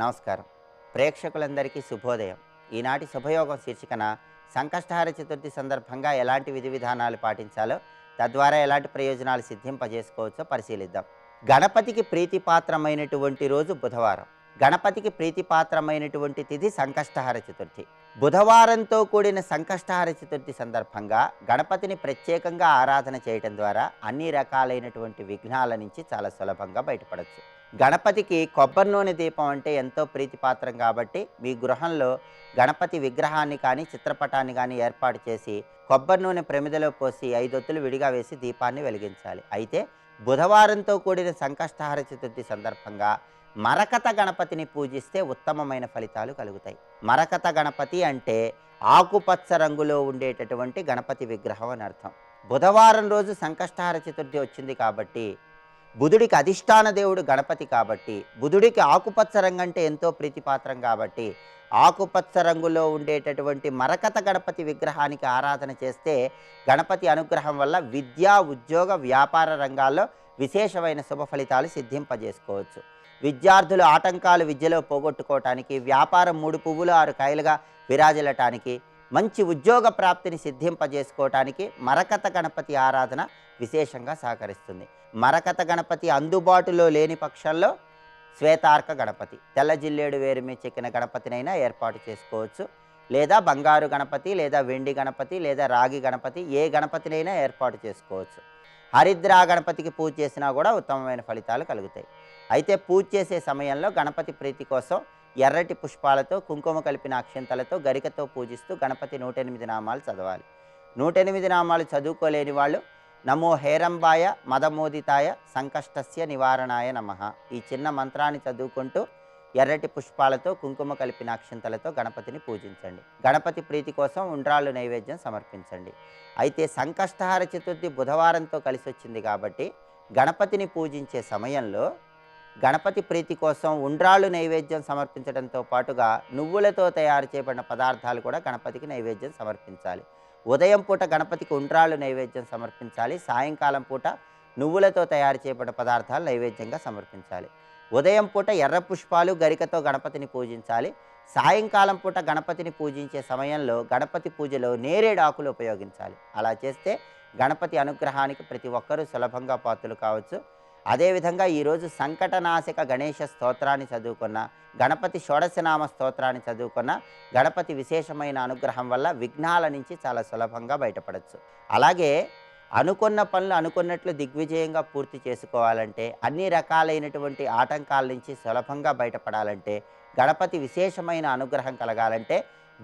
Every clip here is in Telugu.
నమస్కారం. ప్రేక్షకులందరికీ శుభోదయం. ఈనాటి శుభయోగం శీర్షికన సంకష్టహార చతుర్థి సందర్భంగా ఎలాంటి విధి విధానాలు పాటించాలో, తద్వారా ఎలాంటి ప్రయోజనాలు సిద్ధింపజేసుకోవచ్చో పరిశీలిద్దాం. గణపతికి ప్రీతిపాత్రమైనటువంటి రోజు బుధవారం. గణపతికి ప్రీతిపాత్రమైనటువంటి తిథి సంకష్టహార చతుర్థి. బుధవారంతో కూడిన సంకష్టహార చతుర్థి సందర్భంగా గణపతిని ప్రత్యేకంగా ఆరాధన చేయటం ద్వారా అన్ని రకాలైనటువంటి విఘ్నాల నుంచి చాలా సులభంగా బయటపడవచ్చు. గణపతికి కొబ్బరి నూనె దీపం అంటే ఎంతో ప్రీతిపాత్రం కాబట్టి మీ గృహంలో గణపతి విగ్రహాన్ని కానీ చిత్రపటాన్ని కానీ ఏర్పాటు చేసి కొబ్బరి నూనె ప్రమిదలో పోసి 5 ఒత్తులు విడిగా వేసి దీపాన్ని వెలిగించాలి. అయితే బుధవారంతో కూడిన సంకష్టహార చతుర్థి సందర్భంగా మరకత గణపతిని పూజిస్తే ఉత్తమమైన ఫలితాలు కలుగుతాయి. మరకత గణపతి అంటే ఆకుపచ్చ రంగులో ఉండేటటువంటి గణపతి విగ్రహం అని అర్థం. బుధవారం రోజు సంకష్టహార చతుర్థి వచ్చింది కాబట్టి, బుధుడికి అధిష్టాన దేవుడు గణపతి కాబట్టి, బుధుడికి ఆకుపచ్చ రంగు అంటే ఎంతో ప్రీతిపాత్రం కాబట్టి, ఆకుపచ్చ రంగులో ఉండేటటువంటి మరకత గణపతి విగ్రహానికి ఆరాధన చేస్తే గణపతి అనుగ్రహం వల్ల విద్యా, ఉద్యోగ, వ్యాపార రంగాల్లో విశేషమైన శుభ ఫలితాలు సిద్ధింపజేసుకోవచ్చు. విద్యార్థులు ఆటంకాలు విద్యలో పోగొట్టుకోవటానికి, వ్యాపారం 3 పువ్వులు 6 కాయలుగా విరాజిల్లటానికి, మంచి ఉద్యోగ ప్రాప్తిని సిద్ధింపజేసుకోవటానికి మరకత గణపతి ఆరాధన విశేషంగా సహకరిస్తుంది. మరకత గణపతి అందుబాటులో లేని పక్షంలో శ్వేతార్క గణపతి, తెల్ల జిల్లేడు వేరు మీద చెక్కిన గణపతినైనా ఏర్పాటు చేసుకోవచ్చు. లేదా బంగారు గణపతి, లేదా వెండి గణపతి, లేదా రాగి గణపతి, ఏ గణపతినైనా ఏర్పాటు చేసుకోవచ్చు. హరిద్రా గణపతికి పూజ చేసినా కూడా ఉత్తమమైన ఫలితాలు కలుగుతాయి. అయితే పూజ చేసే సమయంలో గణపతి ప్రీతి కోసం ఎర్రటి పుష్పాలతో, కుంకుమ కలిపిన అక్షంతలతో, గరికతో పూజిస్తూ గణపతి 108 నామాలు చదవాలి. 108 నామాలు చదువుకోలేని వాళ్ళు నమో హేరంబాయ మదమోదితాయ సంకష్టస్య నివారణాయ నమః ఈ చిన్న మంత్రాన్ని చదువుకుంటూ ఎర్రటి పుష్పాలతో, కుంకుమ కలిపిన అక్షంతలతో గణపతిని పూజించండి. గణపతి ప్రీతి కోసం ఉండ్రాళ్ళు నైవేద్యం సమర్పించండి. అయితే సంకష్టహార చతుర్థి బుధవారంతో కలిసి వచ్చింది కాబట్టి గణపతిని పూజించే సమయంలో గణపతి ప్రీతి కోసం ఉండ్రాళ్ళు నైవేద్యం సమర్పించడంతో పాటుగా నువ్వులతో తయారు చేయబడిన పదార్థాలు కూడా గణపతికి నైవేద్యం సమర్పించాలి. ఉదయం పూట గణపతికి ఉండ్రాళ్ళు నైవేద్యం సమర్పించాలి. సాయంకాలం పూట నువ్వులతో తయారు చేయబడిన పదార్థాలు నైవేద్యంగా సమర్పించాలి. ఉదయం పూట ఎర్ర పుష్పాలు, గరికతో గణపతిని పూజించాలి. సాయంకాలం పూట గణపతిని పూజించే సమయంలో గణపతి పూజలో నేరేడు ఆకులు ఉపయోగించాలి. అలా చేస్తే గణపతి అనుగ్రహానికి ప్రతి ఒక్కరూ సులభంగా పాత్రలు కావచ్చు. అదేవిధంగా ఈరోజు సంకటనాశక గణేష స్తోత్రాన్ని చదువుకున్న, గణపతి షోడశనామ స్తోత్రాన్ని చదువుకున్న గణపతి విశేషమైన అనుగ్రహం వల్ల విఘ్నాల నుంచి చాలా సులభంగా బయటపడవచ్చు. అలాగే అనుకున్న పనులు అనుకున్నట్లు దిగ్విజయంగా పూర్తి చేసుకోవాలంటే, అన్ని రకాలైనటువంటి ఆటంకాల నుంచి సులభంగా బయటపడాలంటే, గణపతి విశేషమైన అనుగ్రహం కలగాలంటే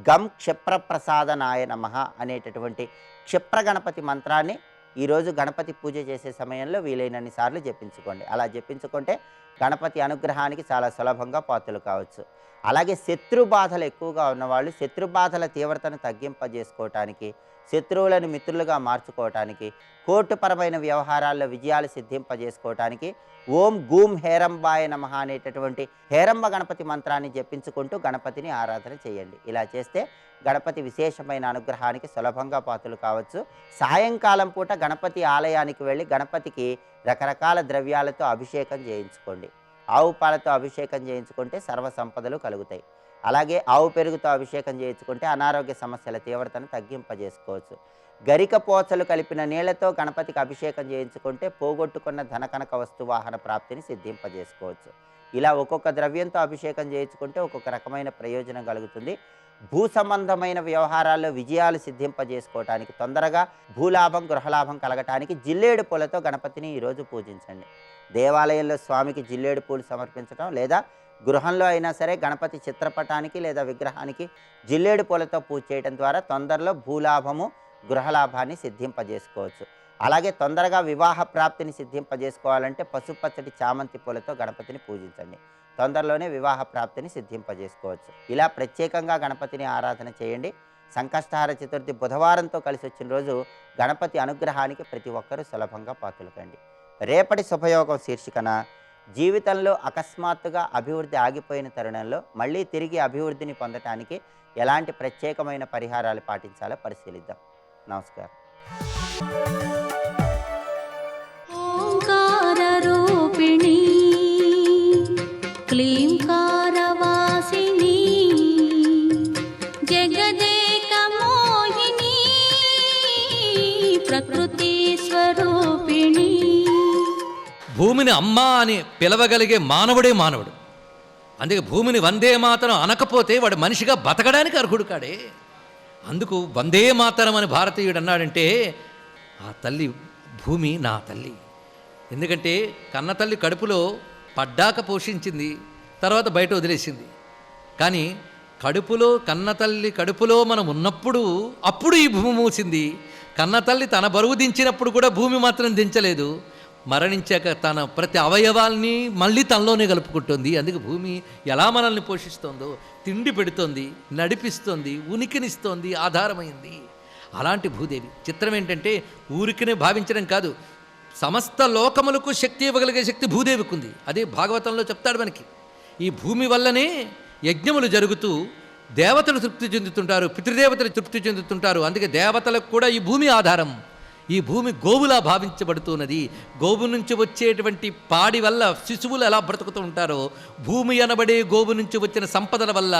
గం క్షిప్రప్రసాదనాయ నమః అనేటటువంటి క్షిప్ర గణపతి మంత్రాన్ని ఈరోజు గణపతి పూజ చేసే సమయంలో వీలైనన్ని సార్లు జపించుకోండి. అలా జపించుకుంటే గణపతి అనుగ్రహానికి చాలా సులభంగా పాత్రలు కావచ్చు. అలాగే శత్రు బాధలు ఎక్కువగా ఉన్నవాళ్ళు శత్రుబాధల తీవ్రతను తగ్గింపజేసుకోవటానికి, శత్రువులను మిత్రులుగా మార్చుకోవటానికి, కోర్టుపరమైన వ్యవహారాల్లో విజయాలు సిద్ధింపజేసుకోవటానికి ఓం గూం హేరంబాయ నమః అనేటటువంటి హేరంబ గణపతి మంత్రాన్ని జపించుకుంటూ గణపతిని ఆరాధన చేయండి. ఇలా చేస్తే గణపతి విశేషమైన అనుగ్రహానికి సులభంగా పాత్రలు కావచ్చు. సాయంకాలం పూట గణపతి ఆలయానికి వెళ్ళి గణపతికి రకరకాల ద్రవ్యాలతో అభిషేకం చేయించుకోండి. ఆవు పాలతో అభిషేకం చేయించుకుంటే సర్వ సంపదలు కలుగుతాయి. అలాగే ఆవు పెరుగుతో అభిషేకం చేయించుకుంటే అనారోగ్య సమస్యల తీవ్రతను తగ్గింపజేసుకోవచ్చు. గరిక పోచలు కలిపిన నీళ్లతో గణపతికి అభిషేకం చేయించుకుంటే పోగొట్టుకున్న ధనకనక వస్తు వాహన ప్రాప్తిని సిద్ధింపజేసుకోవచ్చు. ఇలా ఒక్కొక్క ద్రవ్యంతో అభిషేకం చేయించుకుంటే ఒక్కొక్క రకమైన ప్రయోజనం కలుగుతుంది. భూ సంబంధమైన వ్యవహారాల్లో విజయాలు సిద్ధింపజేసుకోవటానికి, తొందరగా భూలాభం, గృహలాభం కలగటానికి జిల్లేడు పూలతో గణపతిని ఈరోజు పూజించండి. దేవాలయంలో స్వామికి జిల్లేడు పూలు సమర్పించడం, లేదా గృహంలో అయినా సరే గణపతి చిత్రపటానికి లేదా విగ్రహానికి జిల్లేడు పూలతో పూజ చేయడం ద్వారా తొందరలో భూలాభము, గృహలాభాన్ని సిద్ధింపజేసుకోవచ్చు. అలాగే తొందరగా వివాహ ప్రాప్తిని సిద్ధింపజేసుకోవాలంటే పసుపచ్చటి చామంతి పూలతో గణపతిని పూజించండి. తొందరలోనే వివాహ ప్రాప్తిని సిద్ధింపజేసుకోవచ్చు. ఇలా ప్రత్యేకంగా గణపతిని ఆరాధన చేయండి. సంకష్టహార చతుర్థి బుధవారంతో కలిసి వచ్చిన రోజు గణపతి అనుగ్రహానికి ప్రతి ఒక్కరూ సులభంగా పాత్రలు కండి. రేపటి శుభయోగం శీర్షికన జీవితంలో అకస్మాత్తుగా అభివృద్ధి ఆగిపోయిన తరుణంలో మళ్ళీ తిరిగి అభివృద్ధిని పొందటానికి ఎలాంటి ప్రత్యేకమైన పరిహారాలు పాటించాలో పరిశీలిద్దాం. నమస్కారం. ఓంకార రూపిణి క్లీంకారవా భూమిని అమ్మ అని పిలవగలిగే మానవుడే మానవుడు. అందుకే భూమిని వందే మాతరం అనకపోతే వాడు మనిషిగా బతకడానికి అర్హుడు కాడే. అందుకు వందే మాతరం అని భారతీయుడు అన్నాడంటే ఆ తల్లి భూమి నా తల్లి. ఎందుకంటే కన్న తల్లి కడుపులో పడ్డాక పోషించింది, తర్వాత బయట వదిలేసింది. కానీ కడుపులో కన్నతల్లి కడుపులో మనం ఉన్నప్పుడు అప్పుడు ఈ భూమి మూసింది. కన్నతల్లి తన బరువు దించినప్పుడు కూడా భూమి మాత్రం దించలేదు. మరణించాక తన ప్రతి అవయవాల్ని మళ్ళీ తనలోనే కలుపుకుంటుంది. అందుకే భూమి ఎలా మనల్ని పోషిస్తోందో, తిండి పెడుతోంది, నడిపిస్తోంది, ఉనికినిస్తోంది, ఆధారమైంది. అలాంటి భూదేవి. చిత్రం ఏంటంటే ఊరికినే భావించడం కాదు, సమస్త లోకములకు శక్తి ఇవ్వగలిగే శక్తి భూదేవికి ఉంది. అదే భాగవతంలో చెప్తాడు మనకి. ఈ భూమి వల్లనే యజ్ఞములు జరుగుతూ దేవతలు తృప్తి చెందుతుంటారు, పితృదేవతలు తృప్తి చెందుతుంటారు. అందుకే దేవతలకు కూడా ఈ భూమి ఆధారం. ఈ భూమి గోవులా భావించబడుతున్నది. గోవు నుంచి వచ్చేటువంటి పాడి వల్ల శిశువులు ఎలా బ్రతుకుతూ ఉంటారో, భూమి అనబడే గోవు నుంచి వచ్చిన సంపదల వల్ల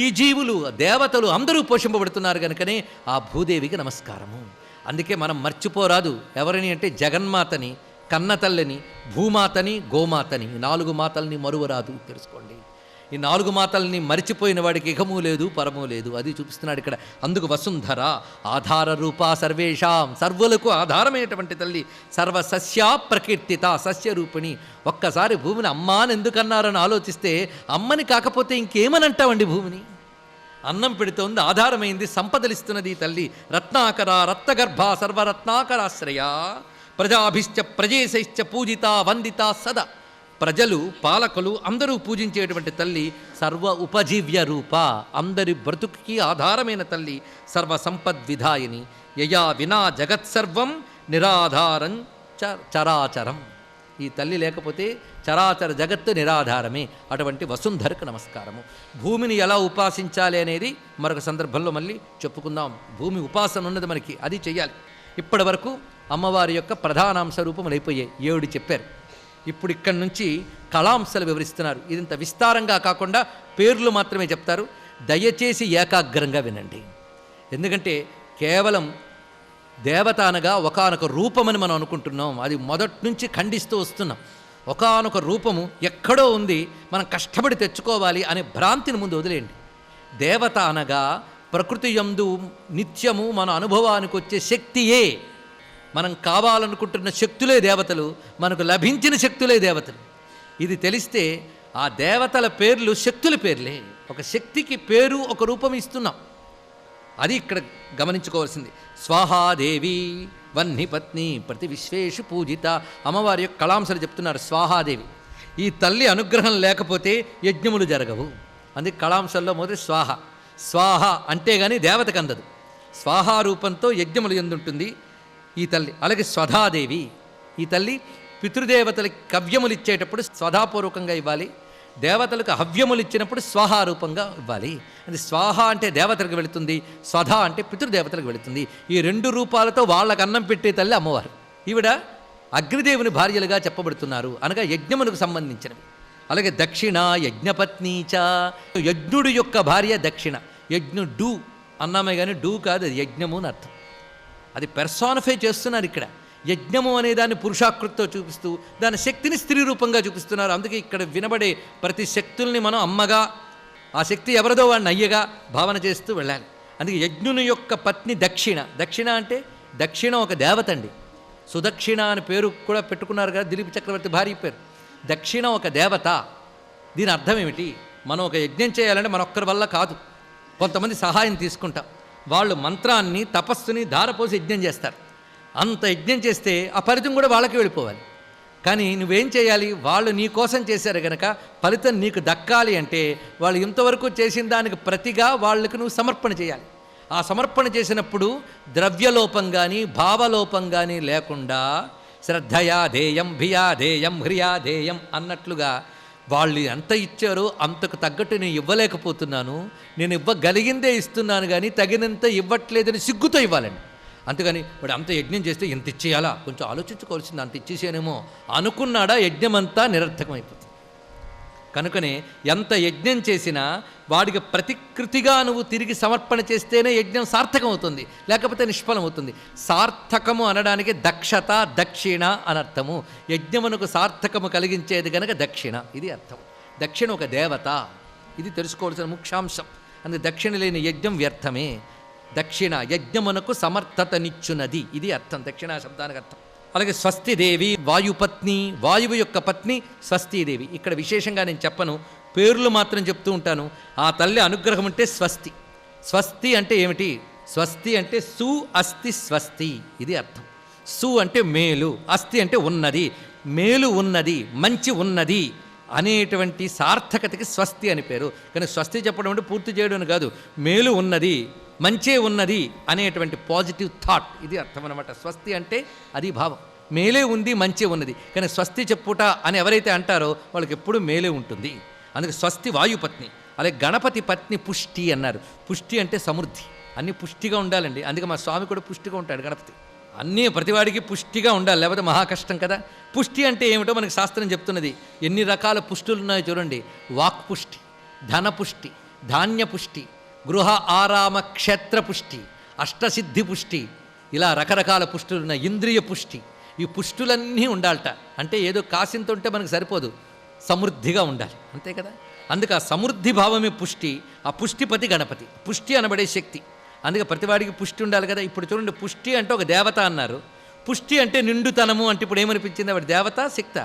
ఈ జీవులు దేవతలు అందరూ పోషింపబడుతున్నారు. కనుకనే ఆ భూదేవికి నమస్కారము. అందుకే మనం మర్చిపోరాదు ఎవరిని అంటే జగన్మాతని, కన్నతల్లిని, భూమాతని, గోమాతని, 4 మాతల్ని మరువరాదు. తెలుసుకోండి. ఈ 4 మాతల్ని మరిచిపోయిన వాడికి ఇహము లేదు, పరము లేదు. అది చూపిస్తున్నాడు ఇక్కడ. అందుకు వసుంధర ఆధార రూపా సర్వేషాం, సర్వులకు ఆధారమైనటువంటి తల్లి, సర్వసస్యా ప్రకీర్తిత, సస్యరూపిణి. ఒక్కసారి భూమిని అమ్మ అని ఎందుకన్నారని ఆలోచిస్తే అమ్మని కాకపోతే ఇంకేమని అంటామండి? భూమిని అన్నం పెడుతోంది, ఆధారమైంది, సంపదలిస్తున్నది తల్లి. రత్నాకర రత్నగర్భ సర్వరత్నాకరాశ్రయ, ప్రజాభిశ్చ ప్రజేశైశ్చ పూజిత వందిత సదా. ప్రజలు, పాలకులు అందరూ పూజించేటువంటి తల్లి. సర్వ ఉపజీవ్య రూప, అందరి బ్రతుకుకి ఆధారమైన తల్లి. సర్వ సంపద్విధాయిని, యయా వినా జగత్సర్వం నిరాధారం చరాచరం. ఈ తల్లి లేకపోతే చరాచర జగత్తు నిరాధారమే. అటువంటి వసుంధరకు నమస్కారము. భూమిని ఎలా ఉపాసించాలి అనేది మరొక సందర్భంలో మళ్ళీ చెప్పుకుందాం. భూమి ఉపాసన ఉన్నది మనకి, అది చెయ్యాలి. ఇప్పటి వరకు అమ్మవారి యొక్క ప్రధానాంశ రూపములు అయిపోయాయి, 7 చెప్పారు. ఇప్పుడు ఇక్కడి నుంచి కళాంశాలు వివరిస్తున్నారు. ఇదంత విస్తారంగా కాకుండా పేర్లు మాత్రమే చెప్తారు. దయచేసి ఏకాగ్రంగా వినండి. ఎందుకంటే కేవలం దేవత అనగా ఒకానొక రూపమని మనం అనుకుంటున్నాం. అది మొదటి నుంచి ఖండిస్తూ వస్తున్నాం. ఒకానొక రూపము ఎక్కడో ఉంది, మనం కష్టపడి తెచ్చుకోవాలి అనే భ్రాంతిని ముందు వదిలేయండి. దేవత అనగా ప్రకృతి యందు నిత్యము మన అనుభవానికి వచ్చే శక్తియే. మనం కావాలనుకుంటున్న శక్తులే దేవతలు, మనకు లభించిన శక్తులే దేవతలు. ఇది తెలిస్తే ఆ దేవతల పేర్లు శక్తుల పేర్లే. ఒక శక్తికి పేరు, ఒక రూపం ఇస్తున్నాం. అది ఇక్కడ గమనించుకోవాల్సింది. స్వాహాదేవి వహ్నిపత్ని ప్రతి విశ్వేషు పూజిత. అమ్మవారి యొక్క కళాంశాలు చెప్తున్నారు. స్వాహాదేవి, ఈ తల్లి అనుగ్రహం లేకపోతే యజ్ఞములు జరగవు. అందుకే కళాంశాల్లో మొదటి స్వాహ. స్వాహ అంటే కానీ దేవతకు అందదు. స్వాహా రూపంతో యజ్ఞములు ఎందుంటుంది ఈ తల్లి. అలాగే స్వధాదేవి, ఈ తల్లి పితృదేవతలకి కవ్యములు ఇచ్చేటప్పుడు స్వధాపూర్వకంగా ఇవ్వాలి, దేవతలకు హవ్యములు ఇచ్చినప్పుడు స్వాహారూపంగా ఇవ్వాలి. అది స్వాహ అంటే దేవతలకు వెళుతుంది, స్వధ అంటే పితృదేవతలకు వెళుతుంది. ఈ 2 రూపాలతో వాళ్ళకు అన్నం పెట్టే తల్లి అమ్మవారు. ఈవిడ అగ్నిదేవుని భార్యలుగా చెప్పబడుతున్నారు, అనగా యజ్ఞములకు సంబంధించినవి. అలాగే దక్షిణ యజ్ఞపత్నీచ, యజ్ఞుడు యొక్క భార్య దక్షిణ. యజ్ఞుడు అన్నామే కానీ డూ కాదు, అది యజ్ఞము అని అర్థం. అది పెర్సానిఫై చేస్తున్నారు ఇక్కడ. యజ్ఞము అనే దాన్ని పురుషాకృతితో చూపిస్తూ దాని శక్తిని స్త్రీ రూపంగా చూపిస్తున్నారు. అందుకే ఇక్కడ వినబడే ప్రతి శక్తుల్ని మనం అమ్మగా, ఆ శక్తి ఎవరిదో వాడిని అయ్యగా భావన చేస్తూ వెళ్ళాలి. అందుకే యజ్ఞుని యొక్క పత్ని దక్షిణ. దక్షిణ అంటే దక్షిణ ఒక దేవత అండి. సుదక్షిణ అని పేరు కూడా పెట్టుకున్నారు కదా దిలీప్ చక్రవర్తి భార్య పేరు. దక్షిణ ఒక దేవత. దీని అర్థం ఏమిటి? మనం ఒక యజ్ఞం చేయాలంటే మన ఒక్కరి వల్ల కాదు, కొంతమంది సహాయం తీసుకుంటాం. వాళ్ళు మంత్రాన్ని, తపస్సుని ధారపోసి యజ్ఞం చేస్తారు. అంత యజ్ఞం చేస్తే ఆ ఫలితం కూడా వాళ్ళకి వెళ్ళిపోవాలి. కానీ నువ్వేం చేయాలి? వాళ్ళు నీ కోసం చేశారు కనుక ఫలితం నీకు దక్కాలి అంటే వాళ్ళు ఇంతవరకు చేసిన దానికి ప్రతిగా వాళ్ళకి నువ్వు సమర్పణ చేయాలి. ఆ సమర్పణ చేసినప్పుడు ద్రవ్యలోపం కానీ భావలోపం కానీ లేకుండా శ్రద్ధయా ధేయం భియా ధేయం హ్రియా ధేయం అన్నట్లుగా వాళ్ళు ఎంత ఇచ్చారో అంతకు తగ్గట్టు నేను ఇవ్వలేకపోతున్నాను, నేను ఇవ్వగలిగిందే ఇస్తున్నాను కానీ తగినంత ఇవ్వట్లేదని సిగ్గుతో ఇవ్వాలండి. అంతేగాని వాడు అంత యజ్ఞం చేస్తే ఎంత ఇచ్చేయాలా, కొంచెం ఆలోచించుకోవాల్సింది. అంత ఇచ్చేసానేమో అనుకున్నాడా యజ్ఞమంతా నిరర్థకమైపోతుంది. కనుకనే ఎంత యజ్ఞం చేసినా వాడికి ప్రతికృతిగా నువ్వు తిరిగి సమర్పణ చేస్తేనే యజ్ఞం సార్థకం అవుతుంది, లేకపోతే నిష్ఫలం అవుతుంది. సార్థకము అనడానికి దక్షత, దక్షిణ అనర్థము. యజ్ఞమునకు సార్థకము కలిగించేది గనక దక్షిణ, ఇది అర్థం. దక్షిణ ఒక దేవత, ఇది తెలుసుకోవాల్సిన ముఖ్యాంశం. అందుకే దక్షిణ లేని యజ్ఞం వ్యర్థమే. దక్షిణ యజ్ఞమునకు సమర్థతనిచ్చునది, ఇది అర్థం దక్షిణ శబ్దానికి అర్థం. అలాగే స్వస్తిదేవి వాయుపత్ని, వాయువు యొక్క పత్ని స్వస్తిదేవి. ఇక్కడ విశేషంగా నేను చెప్పను, పేర్లు మాత్రం చెప్తూ ఉంటాను. ఆ తల్లి అనుగ్రహం ఉంటే స్వస్తి. స్వస్తి అంటే ఏమిటి? స్వస్తి అంటే సు అస్తి స్వస్తి, ఇది అర్థం. సు అంటే మేలు, అస్తి అంటే ఉన్నది, మేలు ఉన్నది, మంచి ఉన్నది అనేటువంటి సార్థకతకి స్వస్తి అని పేరు. కానీ స్వస్తి చెప్పడం అంటే పూర్తి చేయడం అని కాదు, మేలు ఉన్నది, మంచే ఉన్నది అనేటువంటి పాజిటివ్ థాట్, ఇది అర్థం అనమాట. స్వస్తి అంటే అది భావం, మేలే ఉంది, మంచే ఉన్నది. కానీ స్వస్తి చెప్పుట అని ఎవరైతే అంటారో వాళ్ళకి ఎప్పుడూ మేలే ఉంటుంది. అందుకే స్వస్తి వాయుపత్ని. అలాగే గణపతి పత్ని పుష్టి అన్నారు. పుష్టి అంటే సమృద్ధి, అన్నీ పుష్టిగా ఉండాలండి. అందుకే మా స్వామి కూడా పుష్టిగా ఉంటాడు గణపతి. అన్నీ ప్రతివాడికి పుష్టిగా ఉండాలి, లేకపోతే మహా కష్టం కదా. పుష్టి అంటే ఏమిటో మనకి శాస్త్రం చెప్తున్నది. ఎన్ని రకాల పుష్టులు ఉన్నాయో చూడండి. వాక్ పుష్టి, ధన పుష్టి, ధాన్య పుష్టి, గృహ ఆరామ క్షేత్ర పుష్టి, అష్టసిద్ధి పుష్టి, ఇలా రకరకాల పుష్టులు ఉన్నాయి. ఇంద్రియ పుష్టి, ఈ పుష్టులన్నీ ఉండాలట. అంటే ఏదో కాసింత ఉంటే మనకు సరిపోదు, సమృద్ధిగా ఉండాలి, అంతే కదా. అందుకే ఆ సమృద్ధి భావమే పుష్టి. ఆ పుష్టిపతి గణపతి, పుష్టి అనబడే శక్తి. అందుకే ప్రతివాడికి పుష్టి ఉండాలి కదా. ఇప్పుడు చూడండి, పుష్టి అంటే ఒక దేవత అన్నారు. పుష్టి అంటే నిండుతనము అంటే ఇప్పుడు ఏమనిపించింది? ఆవిడ దేవత, శక్త?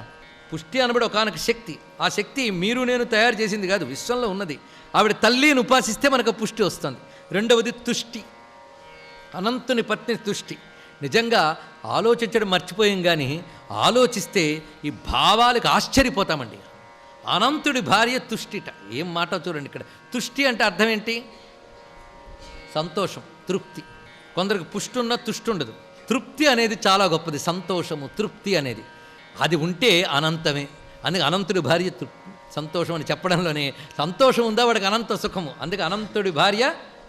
పుష్టి అనబడి ఒకనొక శక్తి. ఆ శక్తి మీరు నేను తయారు చేసింది కాదు, విశ్వంలో ఉన్నది. ఆవిడ తల్లిని ఉపాసిస్తే మనకు పుష్టి వస్తుంది. రెండవది తుష్టి, అనంతుని పత్ని తుష్టి. నిజంగా ఆలోచించడం మర్చిపోయాం, కానీ ఆలోచిస్తే ఈ భావాలకు ఆశ్చర్యపోతామండి. అనంతుడి భార్య తుష్టిట, ఏం మాట చూడండి ఇక్కడ. తుష్టి అంటే అర్థం ఏంటి? సంతోషం, తృప్తి. కొందరికి పుష్టి ఉన్న తుష్టి ఉండదు. తృప్తి అనేది చాలా గొప్పది. సంతోషము, తృప్తి అనేది అది ఉంటే అనంతమే. అందుకే అనంతుడి భార్య సంతోషం అని చెప్పడంలోనే సంతోషం ఉందా వాడికి అనంత సుఖము. అందుకే అనంతుడి భార్య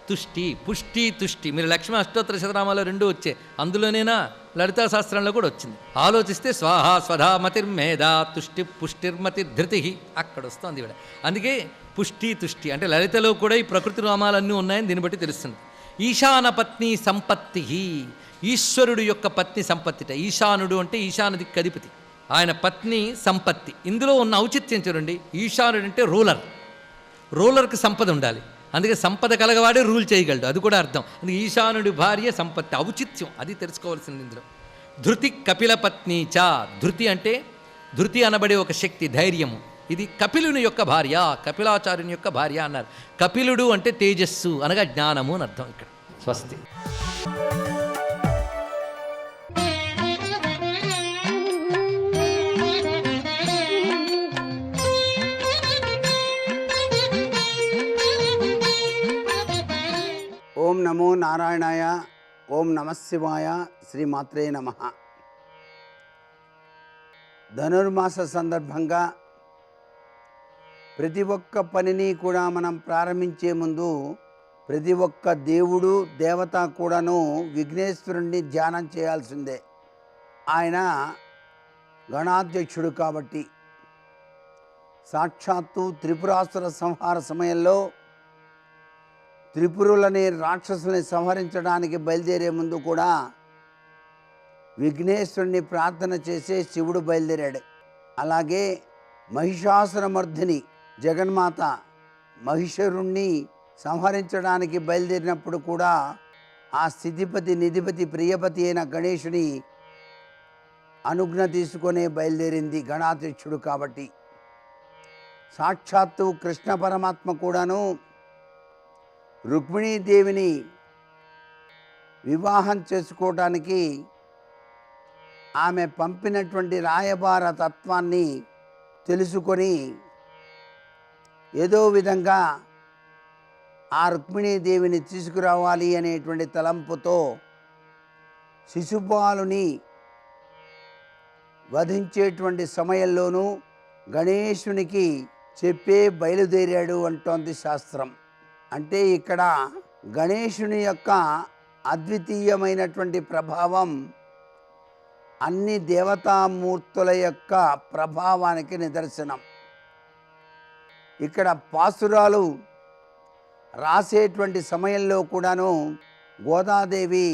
తుష్టి, పుష్టి, తుష్టి. మీరు లక్ష్మీ అష్టోత్తర శతనామాలో రెండు వచ్చే, అందులోనేనా లలితా శాస్త్రంలో కూడా వచ్చింది. ఆలోచిస్తే స్వాహ స్వధా మతిర్మేధా తుష్టి పుష్టిర్మతి ధృతి, అక్కడ వస్తుంది ఇవిడ. అందుకే పుష్టి, తుష్టి అంటే లలితలో కూడా ఈ ప్రకృతి నామాలన్నీ ఉన్నాయని దీన్ని బట్టి తెలుస్తుంది. ఈశాన పత్ని సంపత్తి, ఈశ్వరుడు యొక్క పత్ని సంపత్తిట. ఈశానుడు అంటే ఈశాన దిక్కు అధిపతి, ఆయన పత్ని సంపత్తి. ఇందులో ఉన్న ఔచిత్యం చూడండి. ఈశానుడు అంటే రూలర్, రూలర్కి సంపద ఉండాలి. అందుకే సంపద కలగవాడే రూల్ చేయగలడు, అది కూడా అర్థం. అందుకే ఈశానుడి భార్య సంపత్తి, ఔచిత్యం అది తెలుసుకోవాల్సింది ఇందులో. ధృతి కపిల పత్ని చ, ధృతి అంటే ధృతి అనబడే ఒక శక్తి, ధైర్యము. ఇది కపిలుని యొక్క భార్య, కపిలాచార్యుని యొక్క భార్య అన్నారు. కపిలుడు అంటే తేజస్సు అనగా జ్ఞానము అని అర్థం ఇక్కడ. స్వస్తి. ఓం నమో నారాయణాయ, ఓం నమశివాయ, శ్రీమాత్రే నమః. ధనుర్మాస సందర్భంగా ప్రతి ఒక్క పనిని కూడా మనం ప్రారంభించే ముందు ప్రతి ఒక్క దేవుడు దేవత కూడాను విఘ్నేశ్వరుణ్ణి ధ్యానం చేయాల్సిందే. ఆయన గణాధ్యక్షుడు కాబట్టి. సాక్షాత్తు త్రిపురాసుర సంహార సమయంలో త్రిపురులని రాక్షసుల్ని సంహరించడానికి బయలుదేరే ముందు కూడా విఘ్నేశ్వరుని ప్రార్థన చేసే శివుడు బయలుదేరాడు. అలాగే మహిషాసురమర్ధిని జగన్మాత మహిషరుణ్ణి సంహరించడానికి బయలుదేరినప్పుడు కూడా ఆ స్థితిపతి, నిధిపతి, ప్రియపతి అయిన గణేశుని అనుజ్ఞ తీసుకొనే బయలుదేరింది, గణాధ్యక్షుడు కాబట్టి. సాక్షాత్తు కృష్ణ పరమాత్మ కూడాను రుక్మిణీదేవిని వివాహం చేసుకోవటానికి ఆమె పంపినటువంటి రాయబార తత్వాన్ని తెలుసుకొని ఏదో విధంగా ఆ రుక్మిణీదేవిని తీసుకురావాలి అనేటువంటి తలంపుతో శిశుపాలుని వధించేటువంటి సమయంలోనూ గణేశునికి చెప్పే బయలుదేరాడు అంటోంది శాస్త్రం. అంటే ఇక్కడ గణేశుని యొక్క అద్వితీయమైనటువంటి ప్రభావం అన్ని దేవతామూర్తుల యొక్క ప్రభావానికి నిదర్శనం. ఇక్కడ పాసురాలు రాసేటువంటి సమయంలో కూడాను గోదాదేవి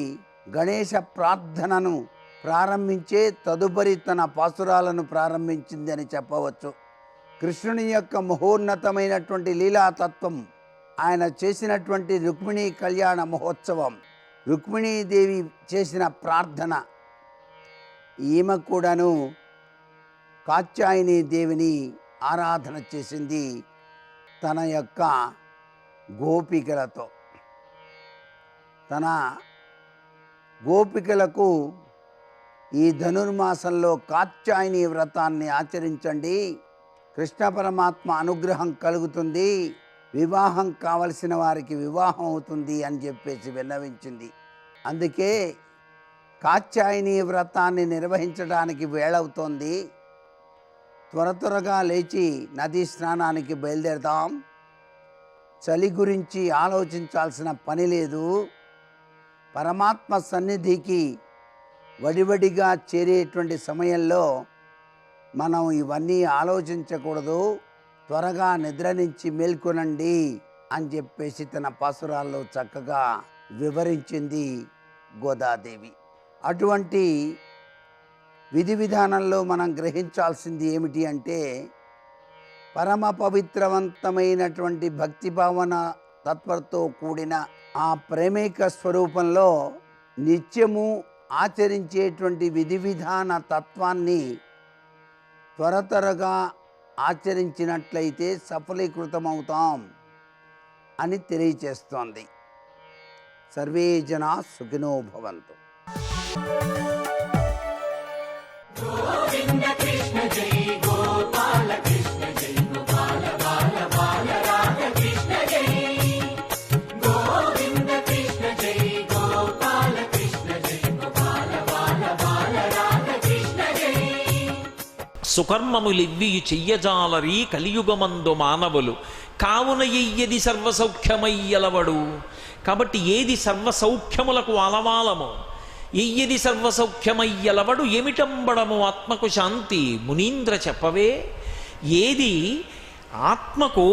గణేశ ప్రార్థనను ప్రారంభించే తదుపరి తన పాసురాలను ప్రారంభించింది అని చెప్పవచ్చు. కృష్ణుని యొక్క మహోన్నతమైనటువంటి లీలాతత్వం, ఆయన చేసినటువంటి రుక్మిణీ కళ్యాణ మహోత్సవం, రుక్మిణీదేవి చేసిన ప్రార్థన, ఈమె కూడాను కాత్యాయని దేవిని ఆరాధన చేసింది తన యొక్క గోపికలతో. తన గోపికలకు ఈ ధనుర్మాసంలో కాత్యాయని వ్రతాన్ని ఆచరించండి, కృష్ణ పరమాత్మ అనుగ్రహం కలుగుతుంది, వివాహం కావలసిన వారికి వివాహం అవుతుంది అని చెప్పేసి విన్నవించింది. అందుకే కాత్యాయని వ్రతాన్ని నిర్వహించడానికి వేళవుతోంది. త్వరగా లేచి నదీ స్నానానికి బయలుదేరదాం. చలి గురించి ఆలోచించాల్సిన పని లేదు. పరమాత్మ సన్నిధికి వడివడిగా చేరేటువంటి సమయంలో మనం ఇవన్నీ ఆలోచించకూడదు. త్వరగా నిద్ర నుంచి మేల్కొనండి అని చెప్పేసి తన పాసురాల్లో చక్కగా వివరించింది గోదాదేవి. అటువంటి విధి విధానంలో మనం గ్రహించాల్సింది ఏమిటి అంటే, పరమ పవిత్రవంతమైనటువంటి భక్తిభావన తత్వతో కూడిన ఆ ప్రేమిక స్వరూపంలో నిత్యము ఆచరించేటువంటి విధి విధాన తత్వాన్ని త్వరగా ఆచరించినట్లయితే సఫలీకృతమవుతాం అని తెలియచేస్తోంది. సర్వే జనా సుఖినో భవంతు. గోవింద కృష్ణ జై గోపాల కృష్ణ జై గోపాల బాల బాల రాధ కృష్ణ జై. గోవింద కృష్ణ జై గోపాల కృష్ణ జై గోపాల బాల బాల రాధ కృష్ణ జై. సుకర్మములివ్వియు చెయ్యజాలరి కలియుగమందు మానవులు కావున ఎయ్యది సర్వసౌఖ్యమయ్యలవడు. కాబట్టి ఏది సర్వసౌఖ్యములకు అలవాలము, ఎయ్యది సర్వసౌఖ్యమయ్యలవడు ఏమిటంబడము ఆత్మకు శాంతి మునీంద్ర చెప్పవే. ఏది ఆత్మకు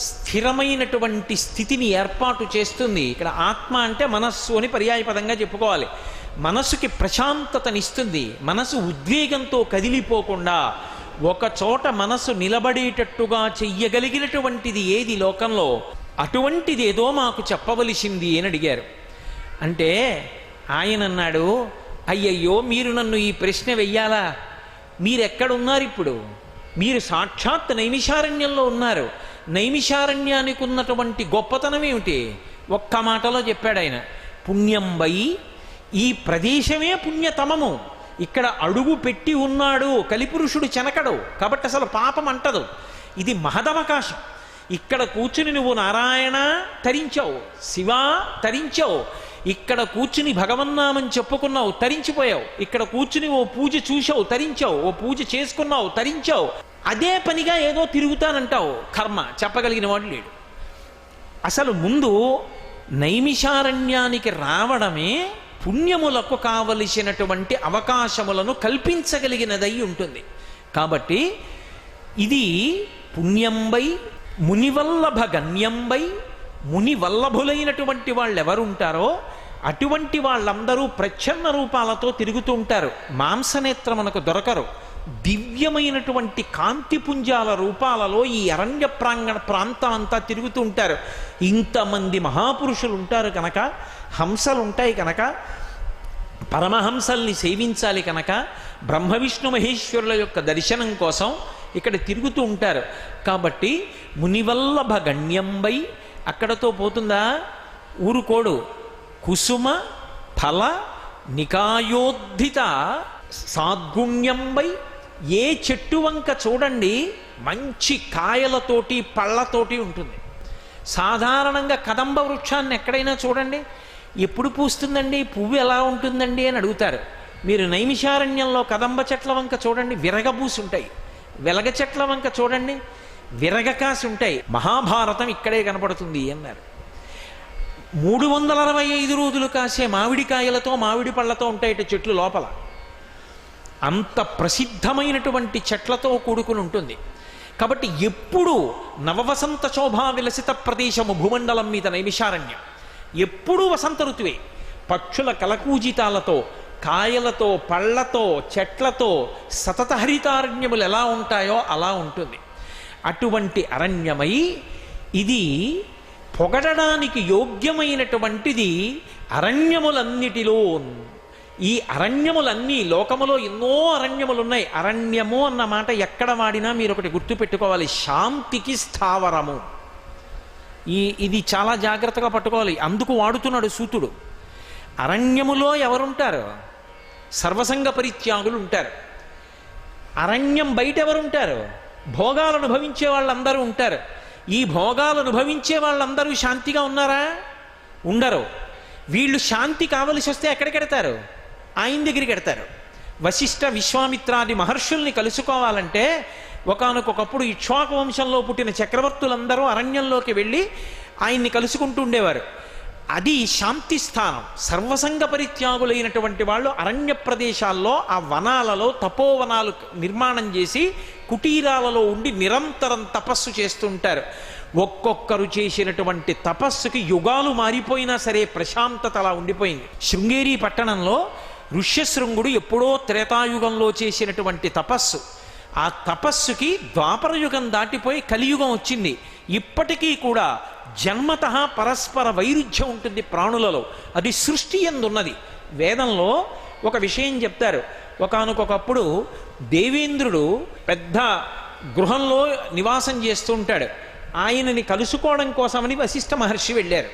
స్థిరమైనటువంటి స్థితిని ఏర్పాటు చేస్తుంది. ఇక్కడ ఆత్మ అంటే మనస్సు అని పర్యాయపదంగా చెప్పుకోవాలి. మనసుకి ప్రశాంతతనిస్తుంది. మనసు ఉద్వేగంతో కదిలిపోకుండా ఒక చోట మనసు నిలబడేటట్టుగా చెయ్యగలిగినటువంటిది ఏది లోకంలో, అటువంటిది ఏదో మాకు చెప్పవలసింది అని అడిగారు. అంటే ఆయన అన్నాడు, అయ్యయ్యో మీరు నన్ను ఈ ప్రశ్న వెయ్యాలా? మీరెక్కడున్నారు ఇప్పుడు? మీరు సాక్షాత్ నైమిషారణ్యంలో ఉన్నారు. నైమిషారణ్యానికి ఉన్నటువంటి గొప్పతనం ఏమిటి? ఒక్క మాటలో చెప్పాడు ఆయన. పుణ్యంబై, ఈ ప్రదేశమే పుణ్యతమము. ఇక్కడ అడుగు పెట్టి ఉన్నాడు కలిపురుషుడు చెనకడు, కాబట్టి అసలు పాపం అంటదు. ఇది మహదవకాశం. ఇక్కడ కూర్చుని నువ్వు నారాయణ తరించావు, శివ తరించావు, ఇక్కడ కూర్చుని భగవన్నామం చెప్పుకున్నావు తరించిపోయావు, ఇక్కడ కూర్చుని ఓ పూజ చూశావు తరించావు, ఓ పూజ చేసుకున్నావు తరించావు. అదే పనిగా ఏదో తిరుగుతానంటావు, కర్మ చెప్పగలిగిన వాడు లేడు. అసలు ముందు నైమిషారణ్యానికి రావడమే పుణ్యములకు కావలసినటువంటి అవకాశములను కల్పించగలిగినదై ఉంటుంది. కాబట్టి ఇది పుణ్యంబై మునివల్లభ గణ్యంబై, మునివల్లభులైనటువంటి వాళ్ళు ఎవరుంటారో అటువంటి వాళ్ళందరూ ప్రచ్ఛన్న రూపాలతో తిరుగుతూ ఉంటారు. మాంసనేత్రమునకు దొరకరు. దివ్యమైనటువంటి కాంతిపుంజాల రూపాలలో ఈ అరణ్య ప్రాంతం అంతా తిరుగుతూ ఉంటారు. ఇంతమంది మహాపురుషులు ఉంటారు కనుక, హంసలు ఉంటాయి కనుక, పరమహంసల్ని సేవించాలి కనుక, బ్రహ్మ విష్ణు మహేశ్వరుల యొక్క దర్శనం కోసం ఇక్కడ తిరుగుతూ ఉంటారు. కాబట్టి మునివల్లభ గణ్యంబై అక్కడతో పోతుందా? ఊరుకోడు. కుసుమ ఫల నికాయోద్ధిత సాద్గుణ్యంబై, ఏ చెట్టు వంక చూడండి మంచి కాయలతోటి పళ్ళతోటి ఉంటుంది. సాధారణంగా కదంబ వృక్షాన్ని ఎక్కడైనా చూడండి, ఎప్పుడు పూస్తుందండి, పువ్వు ఎలా ఉంటుందండి అని అడుగుతారు. మీరు నైమిషారణ్యంలో కదంబ చెట్ల వంక చూడండి, విరగబూసి ఉంటాయి. వెలగ చెట్ల వంక చూడండి, విరగకాసి ఉంటాయి. మహాభారతం ఇక్కడే కనపడుతుంది అన్నారు. 365 రోజులు కాసే మామిడికాయలతో మామిడి పళ్ళతో ఉంటాయట చెట్లు లోపల. అంత ప్రసిద్ధమైనటువంటి చెట్లతో కూడుకుని ఉంటుంది. కాబట్టి ఎప్పుడు నవవసంత శోభా విలసిత ప్రదేశము భూమండలం మీద నైమిషారణ్యం, ఎప్పుడూ వసంత ఋతువే. పక్షుల కలకూజితాలతో, కాయలతో, పళ్లతో, చెట్లతో సతత హరితారణ్యములు ఎలా ఉంటాయో అలా ఉంటుంది. అటువంటి అరణ్యమై ఇది పొగడడానికి యోగ్యమైనటువంటిది అరణ్యములన్నిటిలో. ఈ అరణ్యములన్నీ, లోకములో ఎన్నో అరణ్యములు ఉన్నాయి. అరణ్యము అన్న మాట ఎక్కడ వాడినా మీరు ఒకటి గుర్తుపెట్టుకోవాలి, శాంతికి స్థావరము. ఇది చాలా జాగ్రత్తగా పట్టుకోవాలి. అందుకు వాడుతున్నాడు సూతుడు. అరణ్యములో ఎవరుంటారు? సర్వసంగ పరిత్యాగులు ఉంటారు. అరణ్యం బయట ఎవరుంటారు? భోగాలు అనుభవించే వాళ్ళందరూ ఉంటారు. ఈ భోగాలు అనుభవించే వాళ్ళందరూ శాంతిగా ఉన్నారా? ఉండరు. వీళ్ళు శాంతి కావలసి వస్తే ఎక్కడికెడతారు? ఆయన దగ్గరికి ఎడతారు. వశిష్ఠ విశ్వామిత్రాది మహర్షుల్ని కలుసుకోవాలంటే ఒకానొకప్పుడు ఇక్ష్వాకు వంశంలో పుట్టిన చక్రవర్తులందరూ అరణ్యంలోకి వెళ్ళి ఆయన్ని కలుసుకుంటూ ఉండేవారు. అది శాంతి స్థానం. సర్వసంగ పరిత్యాగులైనటువంటి వాళ్ళు అరణ్య ప్రదేశాల్లో, ఆ వనాలలో తపోవనాలు నిర్మాణం చేసి కుటీరాలలో ఉండి నిరంతరం తపస్సు చేస్తుంటారు. ఒక్కొక్కరు చేసినటువంటి తపస్సుకి యుగాలు మారిపోయినా సరే ప్రశాంతత అలా ఉండిపోయింది. శృంగేరి పట్టణంలో ఋష్యశృంగుడు ఎప్పుడో త్రేతాయుగంలో చేసినటువంటి తపస్సు, ఆ తపస్సుకి ద్వాపరయుగం దాటిపోయి కలియుగం వచ్చింది. ఇప్పటికీ కూడా జన్మతః పరస్పర వైరుధ్యం ఉంటుంది ప్రాణులలో. అది సృష్టి యందున్నది. వేదంలో ఒక విషయం చెప్తారు. ఒకానొకప్పుడు దేవేంద్రుడు పెద్ద గృహంలో నివాసం చేస్తూ ఉంటాడు. ఆయనని కలుసుకోవడం కోసమని వశిష్ఠ మహర్షి వెళ్ళారు.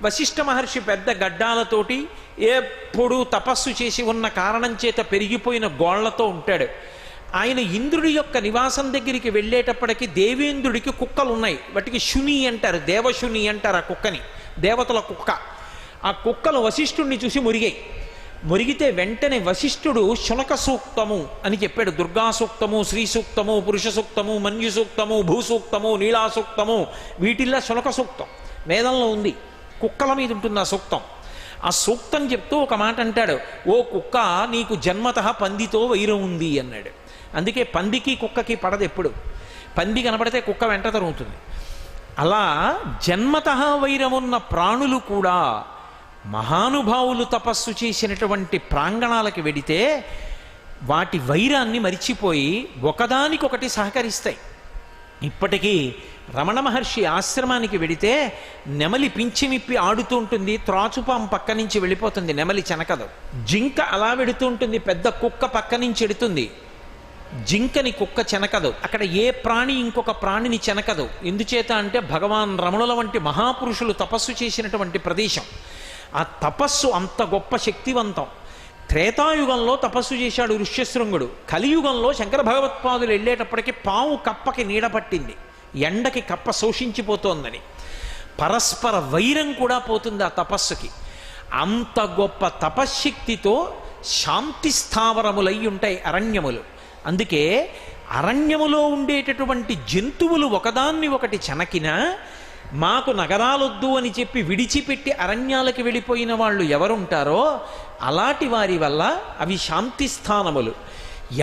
వశిష్ఠ మహర్షి పెద్ద గడ్డాలతోటి ఎప్పుడూ తపస్సు చేసి ఉన్న కారణం చేత పెరిగిపోయిన గోళ్లతో ఉంటాడు. ఆయన ఇంద్రుడి యొక్క నివాసం దగ్గరికి వెళ్ళేటప్పటికి దేవేంద్రుడికి కుక్కలు ఉన్నాయి. వాటికి శుని అంటారు, దేవశుని అంటారు ఆ కుక్కని, దేవతల కుక్క. ఆ కుక్కలు వశిష్ఠుడిని చూసి మురిగాయి. మురిగితే వెంటనే వశిష్ఠుడు శునక సూక్తము అని చెప్పాడు. దుర్గా సూక్తము, శ్రీ సూక్తము, పురుష సూక్తము, మన్యు సూక్తము, భూసూక్తము, నీలా సూక్తము, వీటిల్లో శునక సూక్తం వేదంలో ఉంది. కుక్కల మీద ఉంటుంది ఆ సూక్తం. ఆ సూక్తం చెప్తూ ఒక మాట అంటాడు, ఓ కుక్క, నీకు జన్మతః పందితో వైరం ఉంది అన్నాడు. అందుకే పందికి కుక్కకి పడదు ఎప్పుడు. పంది కనపడితే కుక్క వెంట తరుగుతుంది. అలా జన్మతః వైరమున్న ప్రాణులు కూడా మహానుభావులు తపస్సు చేసినటువంటి ప్రాంగణాలకు వెడితే వాటి వైరాన్ని మరిచిపోయి ఒకదానికొకటి సహకరిస్తాయి. ఇప్పటికీ రమణ మహర్షి ఆశ్రమానికి వెడితే నెమలి పింఛమిప్పి ఆడుతూ ఉంటుంది, త్రాచుపాం పక్క నుంచి వెళ్ళిపోతుంది, నెమలి చెనకదు. జింక అలా వెడుతూ ఉంటుంది, పెద్ద కుక్క పక్క నుంచి ఎడుతుంది, జింకని కుక్క చెనకదు. అక్కడ ఏ ప్రాణి ఇంకొక ప్రాణిని చెనకదు. ఎందుచేత అంటే భగవాన్ రమణుల వంటి మహాపురుషులు తపస్సు చేసినటువంటి ప్రదేశం. ఆ తపస్సు అంత గొప్ప శక్తివంతం. త్రేతాయుగంలో తపస్సు చేశాడు ఋష్యశృంగుడు. కలియుగంలో శంకర భగవత్పాదులు వెళ్ళేటప్పటికి పాము కప్పకి నీడ పట్టింది, ఎండకి కప్ప శోషించిపోతోందని. పరస్పర వైరం కూడా పోతుంది ఆ తపస్సుకి. అంత గొప్ప తపశ్శక్తితో శాంతి స్థావరములై ఉంటాయి అరణ్యములు. అందుకే అరణ్యములో ఉండేటటువంటి జంతువులు ఒకదాన్ని ఒకటి చెనకినా మాకు నగరాలొద్దు అని చెప్పి విడిచిపెట్టి అరణ్యాలకు వెళ్ళిపోయిన వాళ్ళు ఎవరుంటారో అలాంటి వారి వల్ల అవి శాంతి స్థానములు.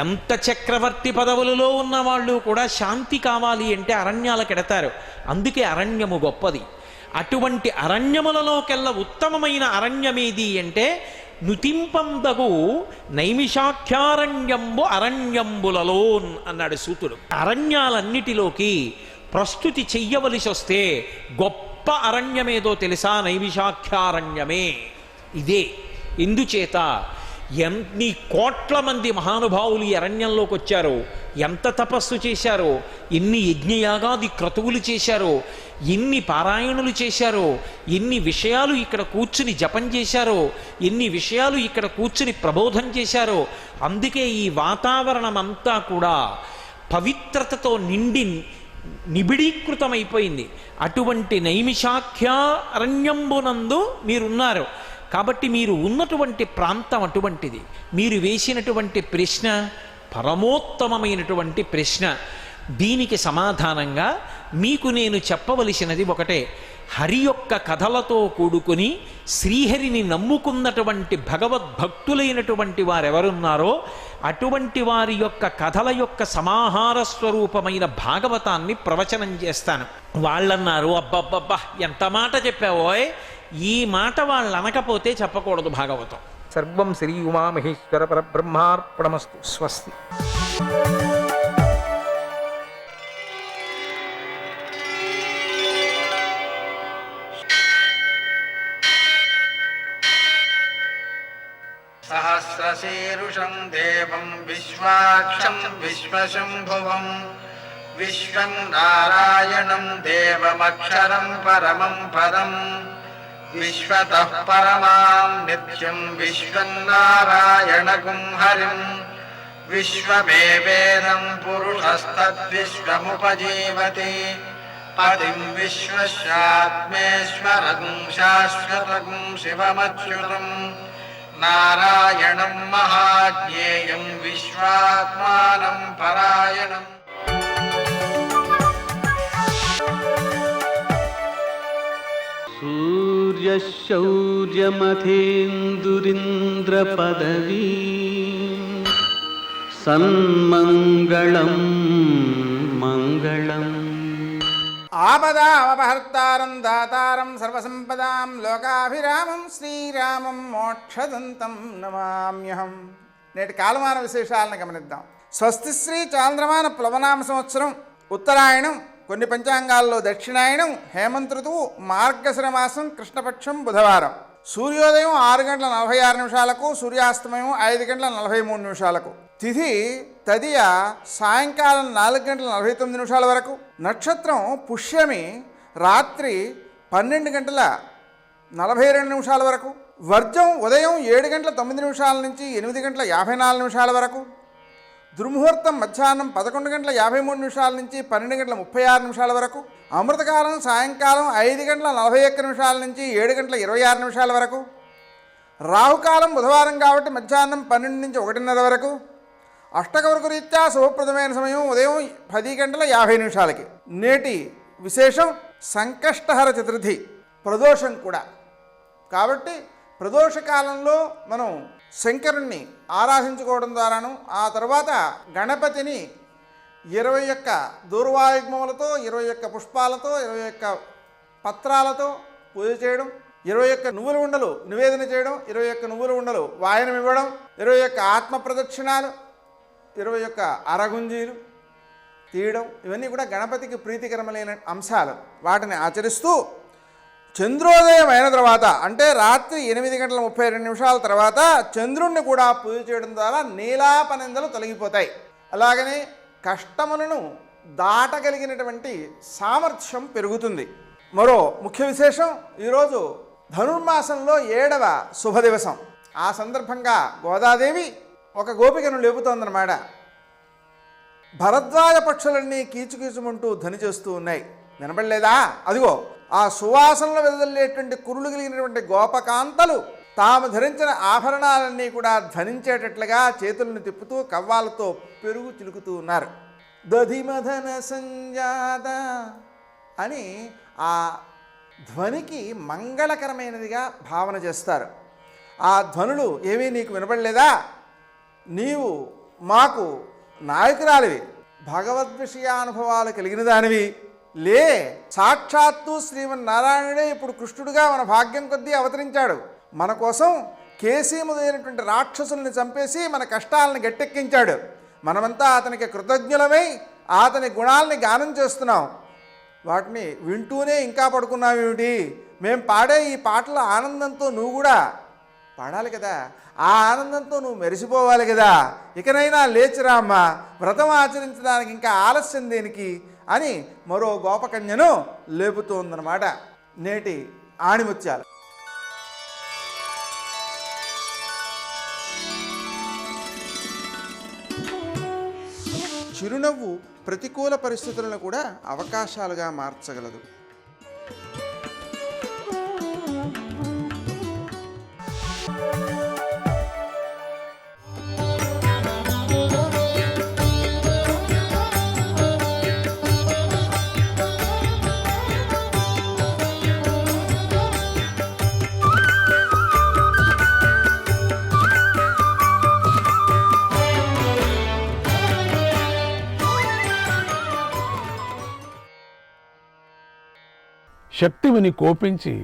ఎంత చక్రవర్తి పదవులలో ఉన్న వాళ్ళు కూడా శాంతి కావాలి అంటే అరణ్యాలకు ఎడతారు. అందుకే అరణ్యము గొప్పది. అటువంటి అరణ్యములలోకెల్లా ఉత్తమమైన అరణ్యమేది అంటే నుతింపందగు నైమిషాఖ్యారణ్యంబు అరణ్యంబులలోన్ అన్నాడు సూతుడు. అరణ్యాలన్నిటిలోకి ప్రస్తుతి చెయ్యవలసి వస్తే గొప్ప అరణ్యమేదో తెలుసా? నైమిషాఖ్యారణ్యమే. ఇదే ఎందుచేత ఎన్ని కోట్ల మంది మహానుభావులు ఈ అరణ్యంలోకి వచ్చారో, ఎంత తపస్సు చేశారో, ఎన్ని యజ్ఞయాగాది క్రతువులు చేశారో, ఎన్ని పారాయణులు చేశారో, ఎన్ని విషయాలు ఇక్కడ కూర్చుని జపం చేశారో, ఎన్ని విషయాలు ఇక్కడ కూర్చుని ప్రబోధం చేశారో. అందుకే ఈ వాతావరణం అంతా కూడా పవిత్రతతో నిండి నిబిడీకృతమైపోయింది. అటువంటి నైమిషాఖ్యారణ్యంబునందు మీరున్నారు. కాబట్టి మీరు ఉన్నటువంటి ప్రాంతం అటువంటిది. మీరు వేసినటువంటి ప్రశ్న పరమోత్తమమైనటువంటి ప్రశ్న. దీనికి సమాధానంగా మీకు నేను చెప్పవలసినది ఒకటే. హరి యొక్క కథలతో కూడుకుని శ్రీహరిని నమ్ముకున్నటువంటి భగవద్భక్తులైనటువంటి వారెవరున్నారో అటువంటి వారి యొక్క కథల యొక్క సమాహార స్వరూపమైన భాగవతాన్ని ప్రవచనం చేస్తాను. వాళ్ళన్నారు, అబ్బబ్బబ్బా ఎంత మాట చెప్పావోయ్, ఈ మాట వాళ్ళు అనకపోతే చెప్పకూడదు భాగవతం. సర్వం శ్రీ ఉమామహేశ్వర పరబ్రహ్మార్పణమస్తు. స్వస్తి. సహస్రశీరుషం దేవం విశ్వాక్షం విశ్వశంభువం విశ్వం నారాయణం దేవమక్షరం పరమం పదం విశ్వతః పరమాం నిత్యం విశ్వం నారాయణగుం హరిం విశ్వమేవేదం పురుషస్తద్విశ్వముపజీవతి పదిం విశ్వస్యాత్మేశ్వరం శాశ్వతం శివమచ్యుతం నారాయణం మహాజ్ఞేయం విశ్వాత్మానం పరాయణం. సూర్యశౌర్యమథేందురింద్రపదవీ సన్మంగళం మంగళం. ఆపదామపహర్తారం దాతారం సర్వసంపదాం లోకాభిరామం శ్రీరామం మోక్షదంతం నమామ్యహం. నేటి కాలమాన విశేషాలను గమనిద్దాం. స్వస్తి శ్రీ చాంద్రమాన ప్లవనామ సంవత్సరం ఉత్తరాయణం, కొన్ని పంచాంగాల్లో దక్షిణాయనం, హేమంత్ ఋతువు, మార్గశిర మాసం, కృష్ణపక్షం, బుధవారం. సూర్యోదయం 6:46, సూర్యాస్తమయం 5:43. తిథి తదియ సాయంకాలం 4:49 వరకు. నక్షత్రం పుష్యమి రాత్రి 12:42 వరకు. వర్జం ఉదయం 7:09 నుంచి 8:54 వరకు. దుర్ముహూర్తం మధ్యాహ్నం 11:53 నుంచి 12:36 వరకు. అమృతకాలం సాయంకాలం 5:41 నుంచి 7:26 వరకు. రాహుకాలం బుధవారం కాబట్టి మధ్యాహ్నం 12 నుంచి 1:30 వరకు. అష్టకవర్గ రీత్యా శుభప్రదమైన సమయం ఉదయం 10:50. నేటి విశేషం సంకష్టహర చతుర్థి, ప్రదోషం కూడా. కాబట్టి ప్రదోష కాలంలో మనం శంకరుణ్ణి ఆరాధించుకోవడం ద్వారాను, ఆ తర్వాత గణపతిని 21 దూర్వాయుగ్మములతో, 21 పుష్పాలతో, 21 పత్రాలతో పూజ చేయడం, 21 నువ్వుల ఉండలు నివేదన చేయడం, 21 నువ్వుల ఉండలు వాయనం ఇవ్వడం, 21 ఆత్మ ప్రదక్షిణాలు, 21 అరగుంజీలు తీయడం, ఇవన్నీ కూడా గణపతికి ప్రీతికరమైన అంశాలు. వాటిని ఆచరిస్తూ చంద్రోదయం అయిన తర్వాత, అంటే రాత్రి 8:32 తర్వాత చంద్రుణ్ణి కూడా పూజ చేయడం ద్వారా నీలాపనిందలు తొలగిపోతాయి. అలాగనే కష్టములను దాటగలిగినటువంటి సామర్థ్యం పెరుగుతుంది. మరో ముఖ్య విశేషం, ఈరోజు ధనుర్మాసంలో 7వ శుభదివసం. ఆ సందర్భంగా గోదాదేవి ఒక గోపికను లేపుతోందన్నమాట. భరద్వాజ పక్షులన్నీ కీచుకీచుమంటూ ధ్వని చేస్తూ ఉన్నాయి. వినబడలేదా? అదిగో ఆ సువాసనలు వెదజల్లేటువంటి కురులు కలిగినటువంటి గోపకాంతలు తాము ధరించిన ఆభరణాలన్నీ కూడా ధ్వనించేటట్లుగా చేతులను తిప్పుతూ కవ్వాలతో పెరుగు చిలుకుతూ ఉన్నారు. దధిమధన సంజాత అని ఆ ధ్వనికి మంగళకరమైనదిగా భావన చేస్తారు. ఆ ధ్వనులు ఏమీ నీకు వినబడలేదా? నీవు మాకు నాయకురాలివి, భగవద్విషయానుభవాలు కలిగిన దానివి. లే, సాక్షాత్తు శ్రీమన్నారాయణుడే ఇప్పుడు కృష్ణుడిగా మన భాగ్యం కొద్దీ అవతరించాడు. మన కోసం కేసీ మొదలైనటువంటి రాక్షసుల్ని చంపేసి మన కష్టాలను గట్టెక్కించాడు. మనమంతా అతనికి కృతజ్ఞులమై అతని గుణాలని గానం చేస్తున్నాం. వాటిని వింటూనే ఇంకా పడుకున్నావేమిటి? మేము పాడే ఈ పాటల ఆనందంతో నువ్వు కూడా పాడాలి కదా, ఆ ఆనందంతో నువ్వు మెరిసిపోవాలి కదా. ఇకనైనా లేచిరా అమ్మా, వ్రతం ఆచరించడానికి ఇంకా ఆలస్యం దేనికి అని మరో గోపకన్యను లేపుతోందన్నమాట. నేటి ఆణిముత్యాలు. చిరునవ్వు ప్రతికూల పరిస్థితులను కూడా అవకాశాలుగా మార్చగలదు. శక్తిముని కోపించి,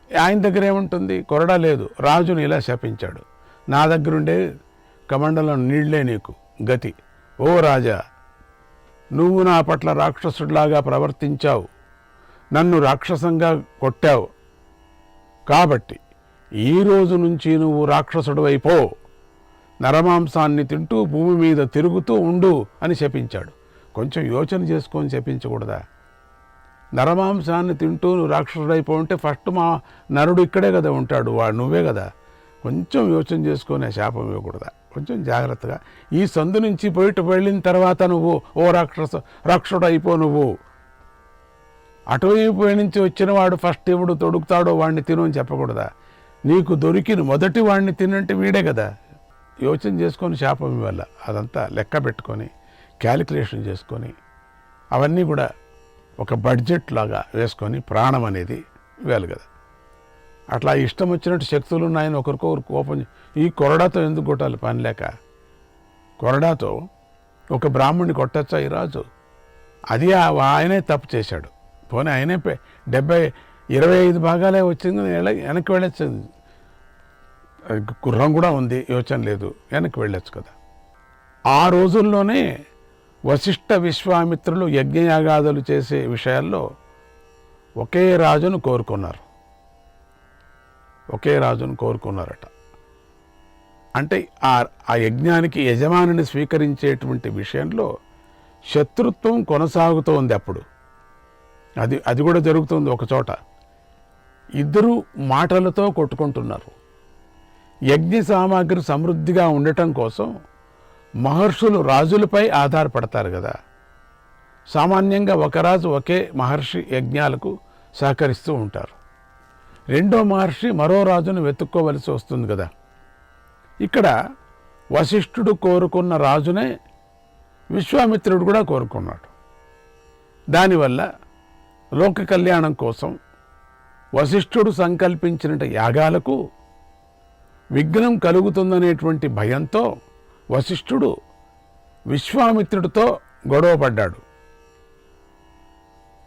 ఆయన దగ్గర ఏముంటుంది, కొరడా లేదు, రాజుని ఇలా శపించాడు. నా దగ్గరుండే కమండలం నీళ్లే నీకు గతి. ఓ రాజా, నువ్వు నా పట్ల రాక్షసుడిలాగా ప్రవర్తించావు, నన్ను రాక్షసంగా కొట్టావు, కాబట్టి ఈ రోజు నుంచి నువ్వు రాక్షసుడు అయిపో, నరమాంసాన్ని తింటూ భూమి మీద తిరుగుతూ ఉండు అని శపించాడు. కొంచెం యోచన చేసుకొని శపించకూడదా? నరమాంసాన్ని తింటూ నువ్వు రాక్షసుడైపో అంటే ఫస్ట్ మా నరుడు ఇక్కడే కదా ఉంటాడు, వాడు నువ్వే కదా. కొంచెం యోచన చేసుకొని శాపం ఇవ్వకూడదా? కొంచెం జాగ్రత్తగా ఈ సందు నుంచి బయట వెళ్ళిన తర్వాత నువ్వు ఓ రాక్షసుడు అయిపో, నువ్వు అటువైపు నుంచి వచ్చిన వాడు ఫస్ట్ ఎవడు తొడుగుతాడో వాడిని తిను అని చెప్పకూడదా? నీకు దొరికిన మొదటి వాడిని తినంటే వీడే కదా. యోచన చేసుకొని శాపం ఇవ్వాల. అదంతా లెక్క పెట్టుకొని క్యాలిక్యులేషన్ చేసుకొని అవన్నీ కూడా ఒక బడ్జెట్ లాగా వేసుకొని ప్రాణం అనేది ఇవ్వాలి కదా. అట్లా ఇష్టం వచ్చినట్టు శక్తులు ఉన్నాయని ఒకరికొకరు కోపం. ఈ కొరడాతో ఎందుకు కొట్టాలి? పని లేక కొరడాతో ఒక బ్రాహ్మణ్ణి కొట్టచ్చా ఈ రాజు? అది ఆయనే తప్పు చేశాడు. పోనీ ఆయనే 25 భాగాలే వచ్చింది, వెనక్కి వెళ్ళొచ్చు. గుర్రం కూడా ఉంది, యోచన లేదు, వెనక్కి వెళ్ళొచ్చు కదా. ఆ రోజుల్లోనే వశిష్ఠ విశ్వామిత్రులు యజ్ఞయాగాదులు చేసే విషయాల్లో ఒకే రాజును కోరుకున్నారు. ఒకే రాజును కోరుకున్నారట. అంటే ఆ యజ్ఞానికి యజమానిని స్వీకరించేటువంటి విషయంలో శత్రుత్వం కొనసాగుతోంది. అప్పుడు అది కూడా జరుగుతుంది. ఒక చోట ఇద్దరు మాటలతో కొట్టుకుంటున్నారు. యజ్ఞ సామాగ్రి సమృద్ధిగా ఉండటం కోసం మహర్షులు రాజులపై ఆధారపడతారు కదా. సామాన్యంగా ఒక రాజు ఒకే మహర్షి యజ్ఞాలకు సహకరిస్తూ ఉంటారు. రెండో మహర్షి మరో రాజును వెతుక్కోవలసి వస్తుంది కదా. ఇక్కడ వశిష్ఠుడు కోరుకున్న రాజునే విశ్వామిత్రుడు కూడా కోరుకున్నాడు. దానివల్ల లోక కళ్యాణం కోసం వశిష్ఠుడు సంకల్పించిన యాగాలకు విఘ్నం కలుగుతుందనేటువంటి భయంతో వశిష్ఠుడు విశ్వామిత్రుడితో గొడవపడ్డాడు.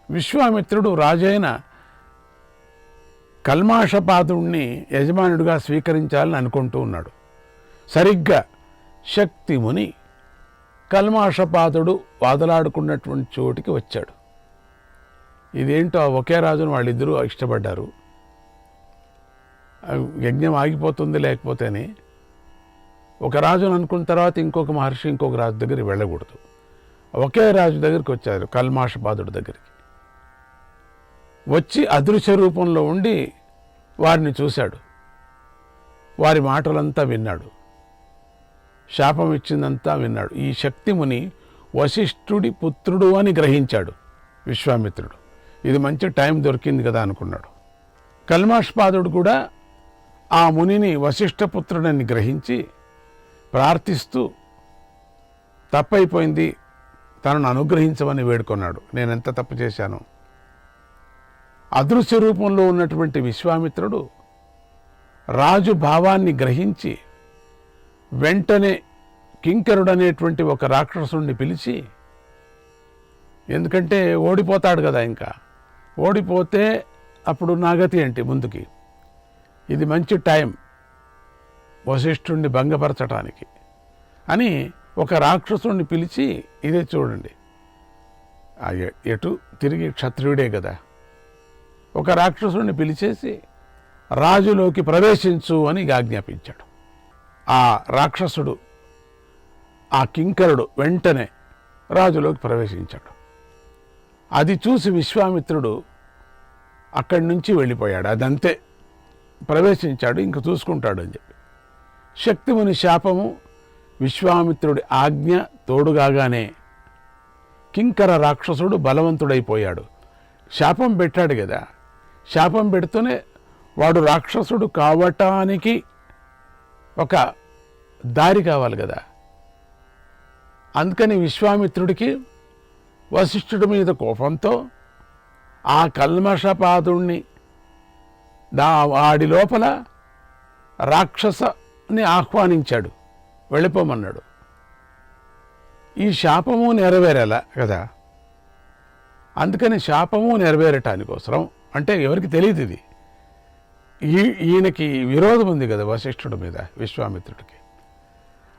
విశ్వామిత్రుడు రాజైన కల్మాషపాదుడిని యజమానుడిగా స్వీకరించాలని అనుకుంటూ ఉన్నాడు. సరిగ్గా శక్తిముని కల్మాషపాదుడు వాదలాడుకున్నటువంటి చోటికి వచ్చాడు. ఇదేంటో ఒకే రాజును వాళ్ళిద్దరూ ఇష్టపడ్డారు, యజ్ఞం ఆగిపోతుంది లేకపోతేనే. ఒక రాజును అనుకున్న తర్వాత ఇంకొక మహర్షి ఇంకొక రాజు దగ్గరికి వెళ్ళకూడదు. ఒకే రాజు దగ్గరికి వచ్చారు, కల్మాషపాదుడి దగ్గరికి వచ్చి అదృశ్య రూపంలో ఉండి వారిని చూశాడు. వారి మాటలంతా విన్నాడు, శాపం ఇచ్చిందంతా విన్నాడు. ఈ శక్తిముని వశిష్ఠుడి పుత్రుడు అని గ్రహించాడు విశ్వామిత్రుడు. ఇది మంచి టైం దొరికింది కదా అనుకున్నాడు. కల్మాషపాదుడు కూడా ఆ మునిని వశిష్ఠపుత్రుడని గ్రహించి ప్రార్థిస్తూ తప్పైపోయింది, తనను అనుగ్రహించమని వేడుకొన్నాడు. నేనెంత తప్పు చేశాను. అదృశ్య రూపంలో ఉన్నటువంటి విశ్వామిత్రుడు రాజు భావాన్ని గ్రహించి వెంటనే కింకరుడనేటువంటి ఒక రాక్షసుడిని పిలిచి, ఎందుకంటే ఓడిపోతాడు కదా, ఇంకా ఓడిపోతే అప్పుడు నాగతి ఏంటి ముందుకి, ఇది మంచి టైం వశిష్ఠుడిని భంగపరచటానికి అని ఒక రాక్షసుడిని పిలిచి, ఇదే చూడండి, ఎటు తిరిగి క్షత్రియుడే కదా, ఒక రాక్షసుడిని పిలిచేసి రాజులోకి ప్రవేశించు అని ఆజ్ఞాపించాడు. ఆ రాక్షసుడు, ఆ కింకరుడు వెంటనే రాజులోకి ప్రవేశించాడు. అది చూసి విశ్వామిత్రుడు అక్కడి నుంచి వెళ్ళిపోయాడు. అదంతే, ప్రవేశించాడు, ఇంక చూసుకుంటాడు అని చెప్పి. శక్తిముని శాపము విశ్వామిత్రుడి ఆజ్ఞ తోడుగానే కింకర రాక్షసుడు బలవంతుడైపోయాడు. శాపం పెట్టాడు కదా, శాపం పెడుతూనే వాడు రాక్షసుడు కావటానికి ఒక దారి కావాలి కదా. అందుకని విశ్వామిత్రుడికి వశిష్ఠుడి మీద కోపంతో ఆ కల్మషపాదుణ్ణి వాడి లోపల రాక్షసని ఆహ్వానించాడు, వెళ్ళిపోమన్నాడు. ఈ శాపము నెరవేరేలా కదా. అందుకని శాపము నెరవేరటానికోసరం, అంటే ఎవరికి తెలియదు ఇది, ఈయనకి విరోధం ఉంది కదా వశిష్ఠుడి మీద విశ్వామిత్రుడికి,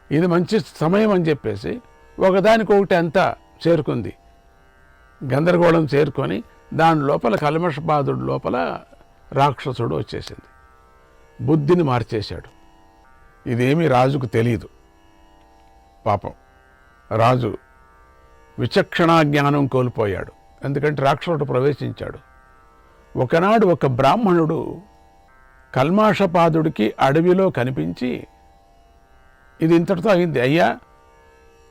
ఇది మంచి సమయం అని చెప్పేసి ఒకదానికొకటి అంతా చేరుకుంది, గందరగోళం చేరుకొని దాని లోపల కల్మషపాదుడు లోపల రాక్షసుడు వచ్చేసింది, బుద్ధిని మార్చేశాడు. ఇదేమీ రాజుకు తెలియదు. పాపం రాజు విచక్షణా జ్ఞానం కోల్పోయాడు, ఎందుకంటే రాక్షసుడు ప్రవేశించాడు. ఒకనాడు ఒక బ్రాహ్మణుడు కల్మాషపాదుడికి అడవిలో కనిపించి, ఇది ఇంతటితో అయింది, అయ్యా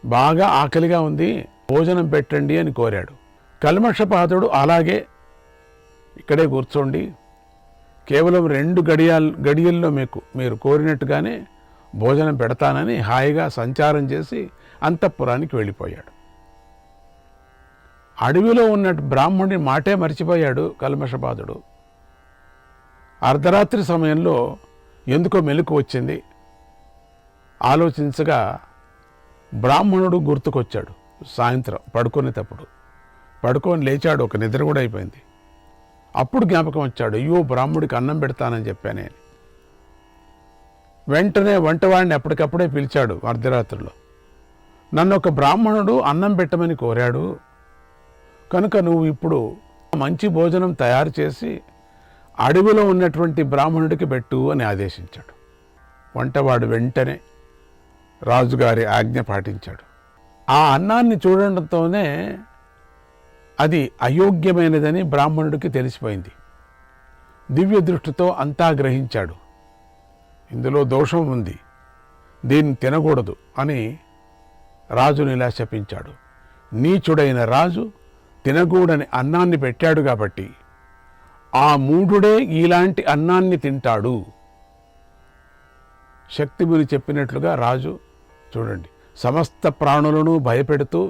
బాగా ఆకలిగా ఉంది, భోజనం పెట్టండి అని కోరాడు. కల్మషపాదుడు అలాగే ఇక్కడే కూర్చోండి, కేవలం 2 గడియల్లో మీరు కోరినట్టుగానే భోజనం పెడతానని హాయిగా సంచారం చేసి అంతఃపురానికి వెళ్ళిపోయాడు. అడవిలో ఉన్న బ్రాహ్మణుడి మాటే మర్చిపోయాడు కల్మషపాదుడు. అర్ధరాత్రి సమయంలో ఎందుకో మెలకు వచ్చింది. ఆలోచించగా బ్రాహ్మణుడు గుర్తుకొచ్చాడు. సాయంత్రం పడుకునేటప్పుడు పడుకొని లేచాడు, ఒక నిద్ర కూడా అయిపోయింది. అప్పుడు జ్ఞాపకం వచ్చాడు, అయ్యో బ్రాహ్మడికి అన్నం పెడతానని చెప్పానే. వెంటనే వంటవాడిని అప్పటికప్పుడే పిలిచాడు అర్ధరాత్రిలో. నన్ను ఒక బ్రాహ్మణుడు అన్నం పెట్టమని కోరాడు, కనుక నువ్వు ఇప్పుడు మంచి భోజనం తయారు చేసి అడవిలో ఉన్నటువంటి బ్రాహ్మణుడికి పెట్టు అని ఆదేశించాడు. వంటవాడు వెంటనే రాజుగారి ఆజ్ఞ పాటించాడు. ఆ అన్నాన్ని చూడడంతోనే అది అయోగ్యమైనదని బ్రాహ్మణుడికి తెలిసిపోయింది. దివ్య దృష్టితో అంతా గ్రహించాడు, ఇందులో దోషం ఉంది, దీన్ని తినకూడదు అని రాజుని ఇలా శపించాడు. నీచుడైన రాజు తినకూడని అన్నాన్ని పెట్టాడు కాబట్టి ఆ మూఢుడే ఇలాంటి అన్నాన్ని తింటాడు. శక్తిముని చెప్పినట్లుగా రాజు చూడండి సమస్త ప్రాణులను భయపెడుతూ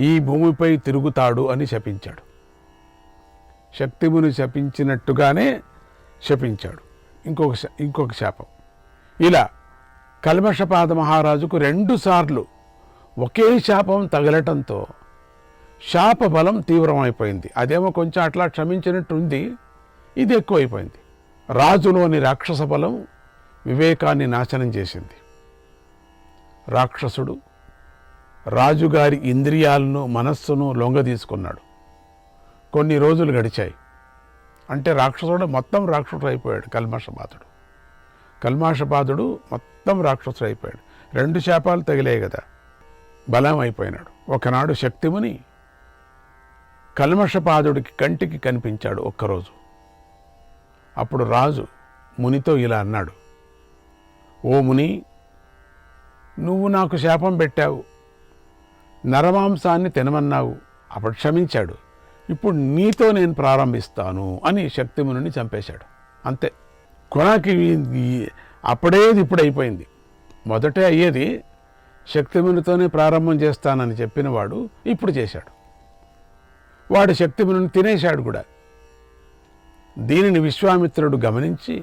ఈ భూమిపై తిరుగుతాడు అని శపించాడు. శక్తిముని శపించినట్టుగానే శపించాడు. ఇంకొక శాపం. ఇలా కల్మషపాద మహారాజుకు 2 సార్లు ఒకే శాపం తగలటంతో శాప బలం తీవ్రమైపోయింది. అదేమో కొంచెం అట్లా క్షమించినట్టు ఉంది, ఇది ఎక్కువైపోయింది. రాజులోని రాక్షస బలం వివేకాన్ని నాశనం చేసింది. రాక్షసుడు రాజుగారి ఇంద్రియాలను మనస్సును లొంగ తీసుకున్నాడు. కొన్ని రోజులు గడిచాయి. అంటే రాక్షసుడు మొత్తం రాక్షసుడు అయిపోయాడు. కల్మాషపాదుడు మొత్తం రాక్షసుడు అయిపోయాడు. 2 శాపాలు తగిలాయి కదా, బలం అయిపోయినాడు. ఒకనాడు శక్తిముని కల్మషపాదుడికి కంటికి కనిపించాడు ఒక్కరోజు. అప్పుడు రాజు మునితో ఇలా అన్నాడు, ఓ ముని, నువ్వు నాకు శాపం పెట్టావు, నరమాంసాన్ని తినమన్నావు, అప్పుడు క్షమించాడు, ఇప్పుడు నీతో నేను ప్రారంభిస్తాను అని శక్తిముని చంపేశాడు. అంతే. కొనాకి అప్పుడేది ఇప్పుడు అయిపోయింది. మొదటే అయ్యేది శక్తిమునితోనే ప్రారంభం చేస్తానని చెప్పినవాడు ఇప్పుడు చేశాడు. వాడు శక్తిముని తినేశాడు కూడా. దీనిని విశ్వామిత్రుడు గమనించి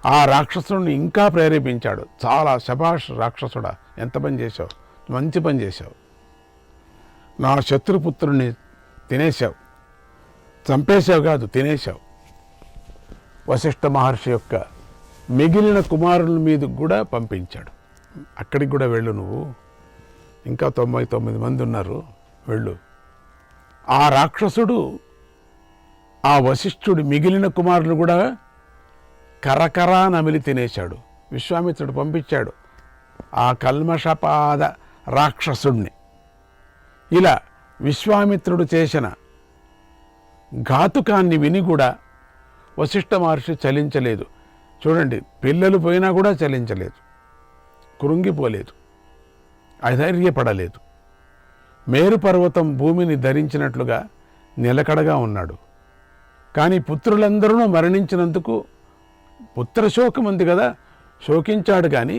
ఆ రాక్షసుడిని ఇంకా ప్రేరేపించాడు. చాలా శభాష్ రాక్షసుడా, ఎంత పని చేశావు, మంచి పని చేశావు, నా శత్రుపుత్రుణ్ణి తినేశావు, చంపేశావు కాదు తినేశావు. వశిష్ఠ మహర్షి యొక్క మిగిలిన కుమారుల మీద కూడా పంపించాడు. అక్కడికి కూడా వెళ్ళు, నువ్వు ఇంకా 99 మంది ఉన్నారు, వెళ్ళు. ఆ రాక్షసుడు ఆ వశిష్ఠుడి మిగిలిన కుమారులు కూడా కరకరా నమిలి తినేశాడు. విశ్వామిత్రుడు పంపించాడు ఆ కల్మషపాద రాక్షసుడిని. ఇలా విశ్వామిత్రుడు చేసిన ఘాతుకాన్ని విని కూడా వశిష్ఠ మహర్షి చలించలేదు. చూడండి, పిల్లలు పోయినా కూడా చలించలేదు, కృంగిపోలేదు, అధైర్యపడలేదు. మేరు పర్వతం భూమిని ధరించినట్లుగా నిలకడగా ఉన్నాడు. కానీ పుత్రులందరూ మరణించినందుకు పుత్రశోకం ఉంది కదా, శోకించాడు. కానీ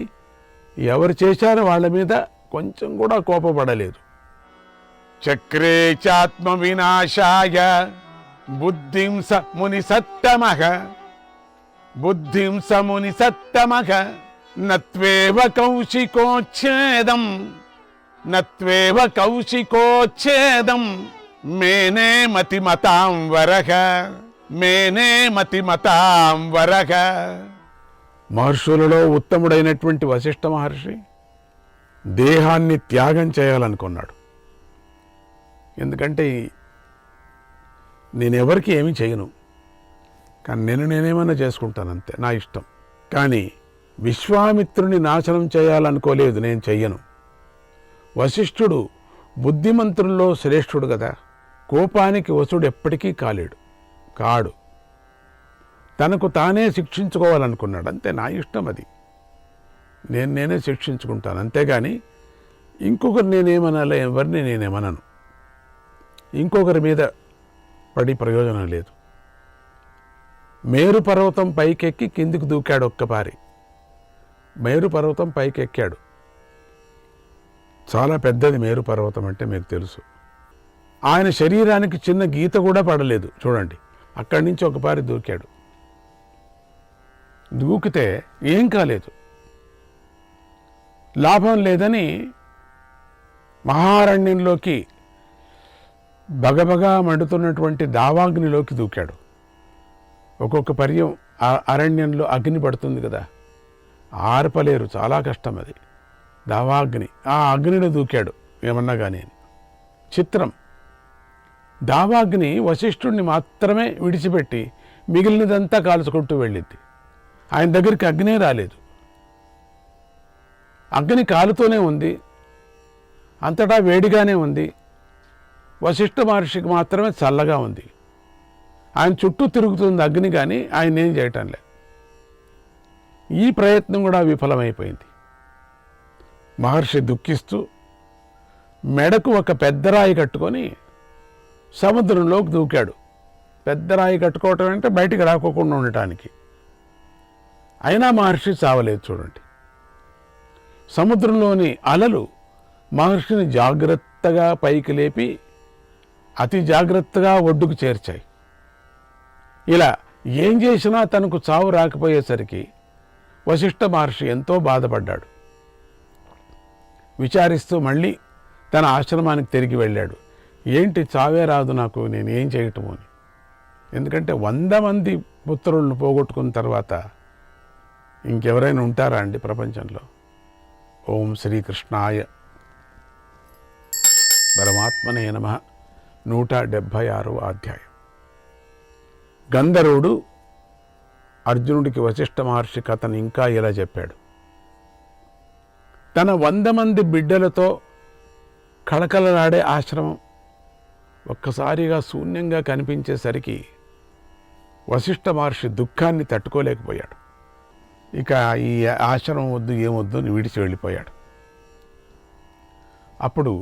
ఎవరు చేశారో వాళ్ళ మీద కొంచెం కూడా కోపపడలేదు. చక్రే చాత్మ వినాశాయ బుద్ధింస ముని సత్తమః, బుద్ధింస ముని సత్తమః, నత్వేవ కౌశికోచ్ఛేదం, నత్వేవ కౌశికోచ్ఛేదం మేనే మతి మతాం వరక, మేనే మతి మతాం వరక. మహర్షులలో ఉత్తముడైనటువంటి వశిష్ఠ మహర్షి దేహాన్ని త్యాగం చేయాలనుకున్నాడు. ఎందుకంటే నేనెవరికి ఏమీ చేయను, కానీ నేనేమన్నా చేసుకుంటాను అంతే, నా ఇష్టం. కానీ విశ్వామిత్రుని నాశనం చేయాలనుకోలేదు, నేను చెయ్యను. వశిష్ఠుడు బుద్ధిమంతుల్లో శ్రేష్ఠుడు కదా, కోపానికి వసుడు ఎప్పటికీ కాడు. తనకు తానే శిక్షించుకోవాలనుకున్నాడు, అంతే, నా ఇష్టం అది, నేనే శిక్షించుకుంటాను. అంతేగాని ఇంకొకరు నేనేమనాలి, ఎవరిని నేనేమనను. ఇంకొకరి మీద పడి ప్రయోజనం లేదు. మేరు పర్వతం పైకెక్కి కిందికి దూకాడు ఒక్కపారి. మేరు పర్వతం పైకెక్కాడు, చాలా పెద్దది మేరు పర్వతం అంటే మీకు తెలుసు. ఆయన శరీరానికి చిన్న గీత కూడా పడలేదు చూడండి. అక్కడి నుంచి ఒకపారి దూకాడు. దూకితే ఏం కాలేదు. లాభం లేదని మహారణ్యంలోకి బగబగా మండుతున్నటువంటి దావాగ్నిలోకి దూకాడు. ఒక్కొక్క పర్యం అరణ్యంలో అగ్ని పడుతుంది కదా, ఆర్పలేరు, చాలా కష్టం అది, దావాగ్ని. ఆ అగ్నిలో దూకాడు ఏమన్నా కానీ. చిత్రం, దావాగ్ని వశిష్ఠుడిని మాత్రమే విడిచిపెట్టి మిగిలినదంతా కాల్చుకుంటూ వెళ్ళింది. ఆయన దగ్గరికి అగ్నే రాలేదు. అగ్ని కాలుతూనే ఉంది, అంతటా వేడిగానే ఉంది. వశిష్ఠ మహర్షికి మాత్రమే చల్లగా ఉంది. ఆయన చుట్టూ తిరుగుతుంది అగ్ని, కానీ ఆయన ఏం చేయటం లేదు. ఈ ప్రయత్నం కూడా విఫలమైపోయింది. మహర్షి దుఃఖిస్తూ మెడకు ఒక పెద్ద రాయి కట్టుకొని సముద్రంలోకి దూకాడు. పెద్ద రాయి కట్టుకోవటం అంటే బయటికి రాకోకుండా ఉండటానికి. అయినా మహర్షి చావలేదు చూడండి. సముద్రంలోని అలలు మహర్షిని జాగ్రత్తగా పైకి లేపి అతి జాగ్రత్తగా ఒడ్డుకు చేర్చాయి. ఇలా ఏం చేసినా తనకు చావు రాకపోయేసరికి వశిష్ఠ మహర్షి ఎంతో బాధపడ్డాడు. విచారిస్తూ మళ్ళీ తన ఆశ్రమానికి తిరిగి వెళ్ళాడు. ఏంటి చావే రాదు నాకు, నేను ఏం చేయటము అని. ఎందుకంటే 100 మంది పుత్రులను పోగొట్టుకున్న తర్వాత ఇంకెవరైనా ఉంటారా అండి ప్రపంచంలో? ఓం శ్రీకృష్ణాయ పరమాత్మనే నమః. 176వ అధ్యాయం. గంధర్వుడు అర్జునుడికి వశిష్ఠ మహర్షి కథను ఇంకా ఇలా చెప్పాడు. తన 100 మంది బిడ్డలతో కళకళలాడే ఆశ్రమం ఒక్కసారిగా శూన్యంగా కనిపించేసరికి వశిష్ఠ మహర్షి దుఃఖాన్ని తట్టుకోలేకపోయాడు. ఇక ఈ ఆశ్రమం వద్దు ఏమొద్దు అని విడిచి వెళ్ళిపోయాడు. అప్పుడు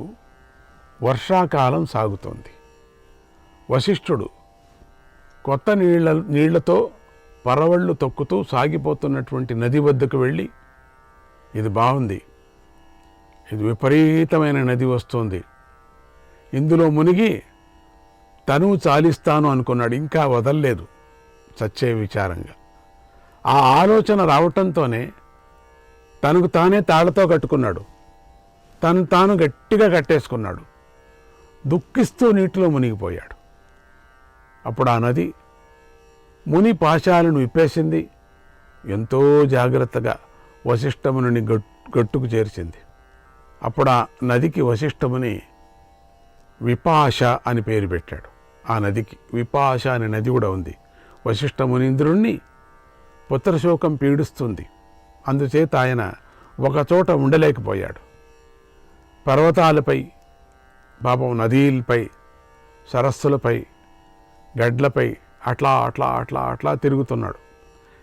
వర్షాకాలం సాగుతోంది. వశిష్ఠుడు కొత్త నీళ్లతో పరవళ్ళు తొక్కుతూ సాగిపోతున్నటువంటి నది వద్దకు వెళ్ళి, ఇది బాగుంది, ఇది విపరీతమైన నది వస్తుంది, ఇందులో మునిగి తనువు చాలిస్తాను అనుకున్నాడు. ఇంకా వదల్లేదు చచ్చే విచారంగా. ఆ ఆలోచన రావటంతోనే తనకు తానే తాళతో కట్టుకున్నాడు. తాను గట్టిగా కట్టేసుకున్నాడు. దుఃఖిస్తూ నీటిలో మునిగిపోయాడు. అప్పుడు ఆ నది ముని పాశాలను విప్పేసింది. ఎంతో జాగ్రత్తగా వశిష్ఠముని గట్టుకు చేర్చింది. అప్పుడు ఆ నదికి వశిష్ఠముని విపాశ అని పేరు పెట్టాడు. ఆ నదికి విపాశ అనే నది కూడా ఉంది. వశిష్ఠ మునీంద్రుణ్ణి పుత్రశోకం పీడిస్తుంది. అందుచేత ఆయన ఒకచోట ఉండలేకపోయాడు. పర్వతాలపై, పాపం నదీలపై, సరస్సులపై, గడ్లపై అట్లా అట్లా అట్లా అట్లా తిరుగుతున్నాడు.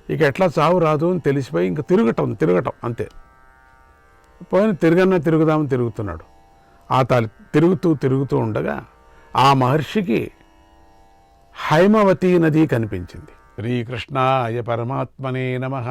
ఇక ఎట్లా చావు రాదు అని తెలిసిపోయి ఇంక తిరగటం అంతే. పోయిన తిరుగుదామని తిరుగుతున్నాడు. ఆ తిరుగుతూ ఉండగా ఆ మహర్షికి హైమవతి నది కనిపించింది. శ్రీకృష్ణాయ పరమాత్మనే నమః.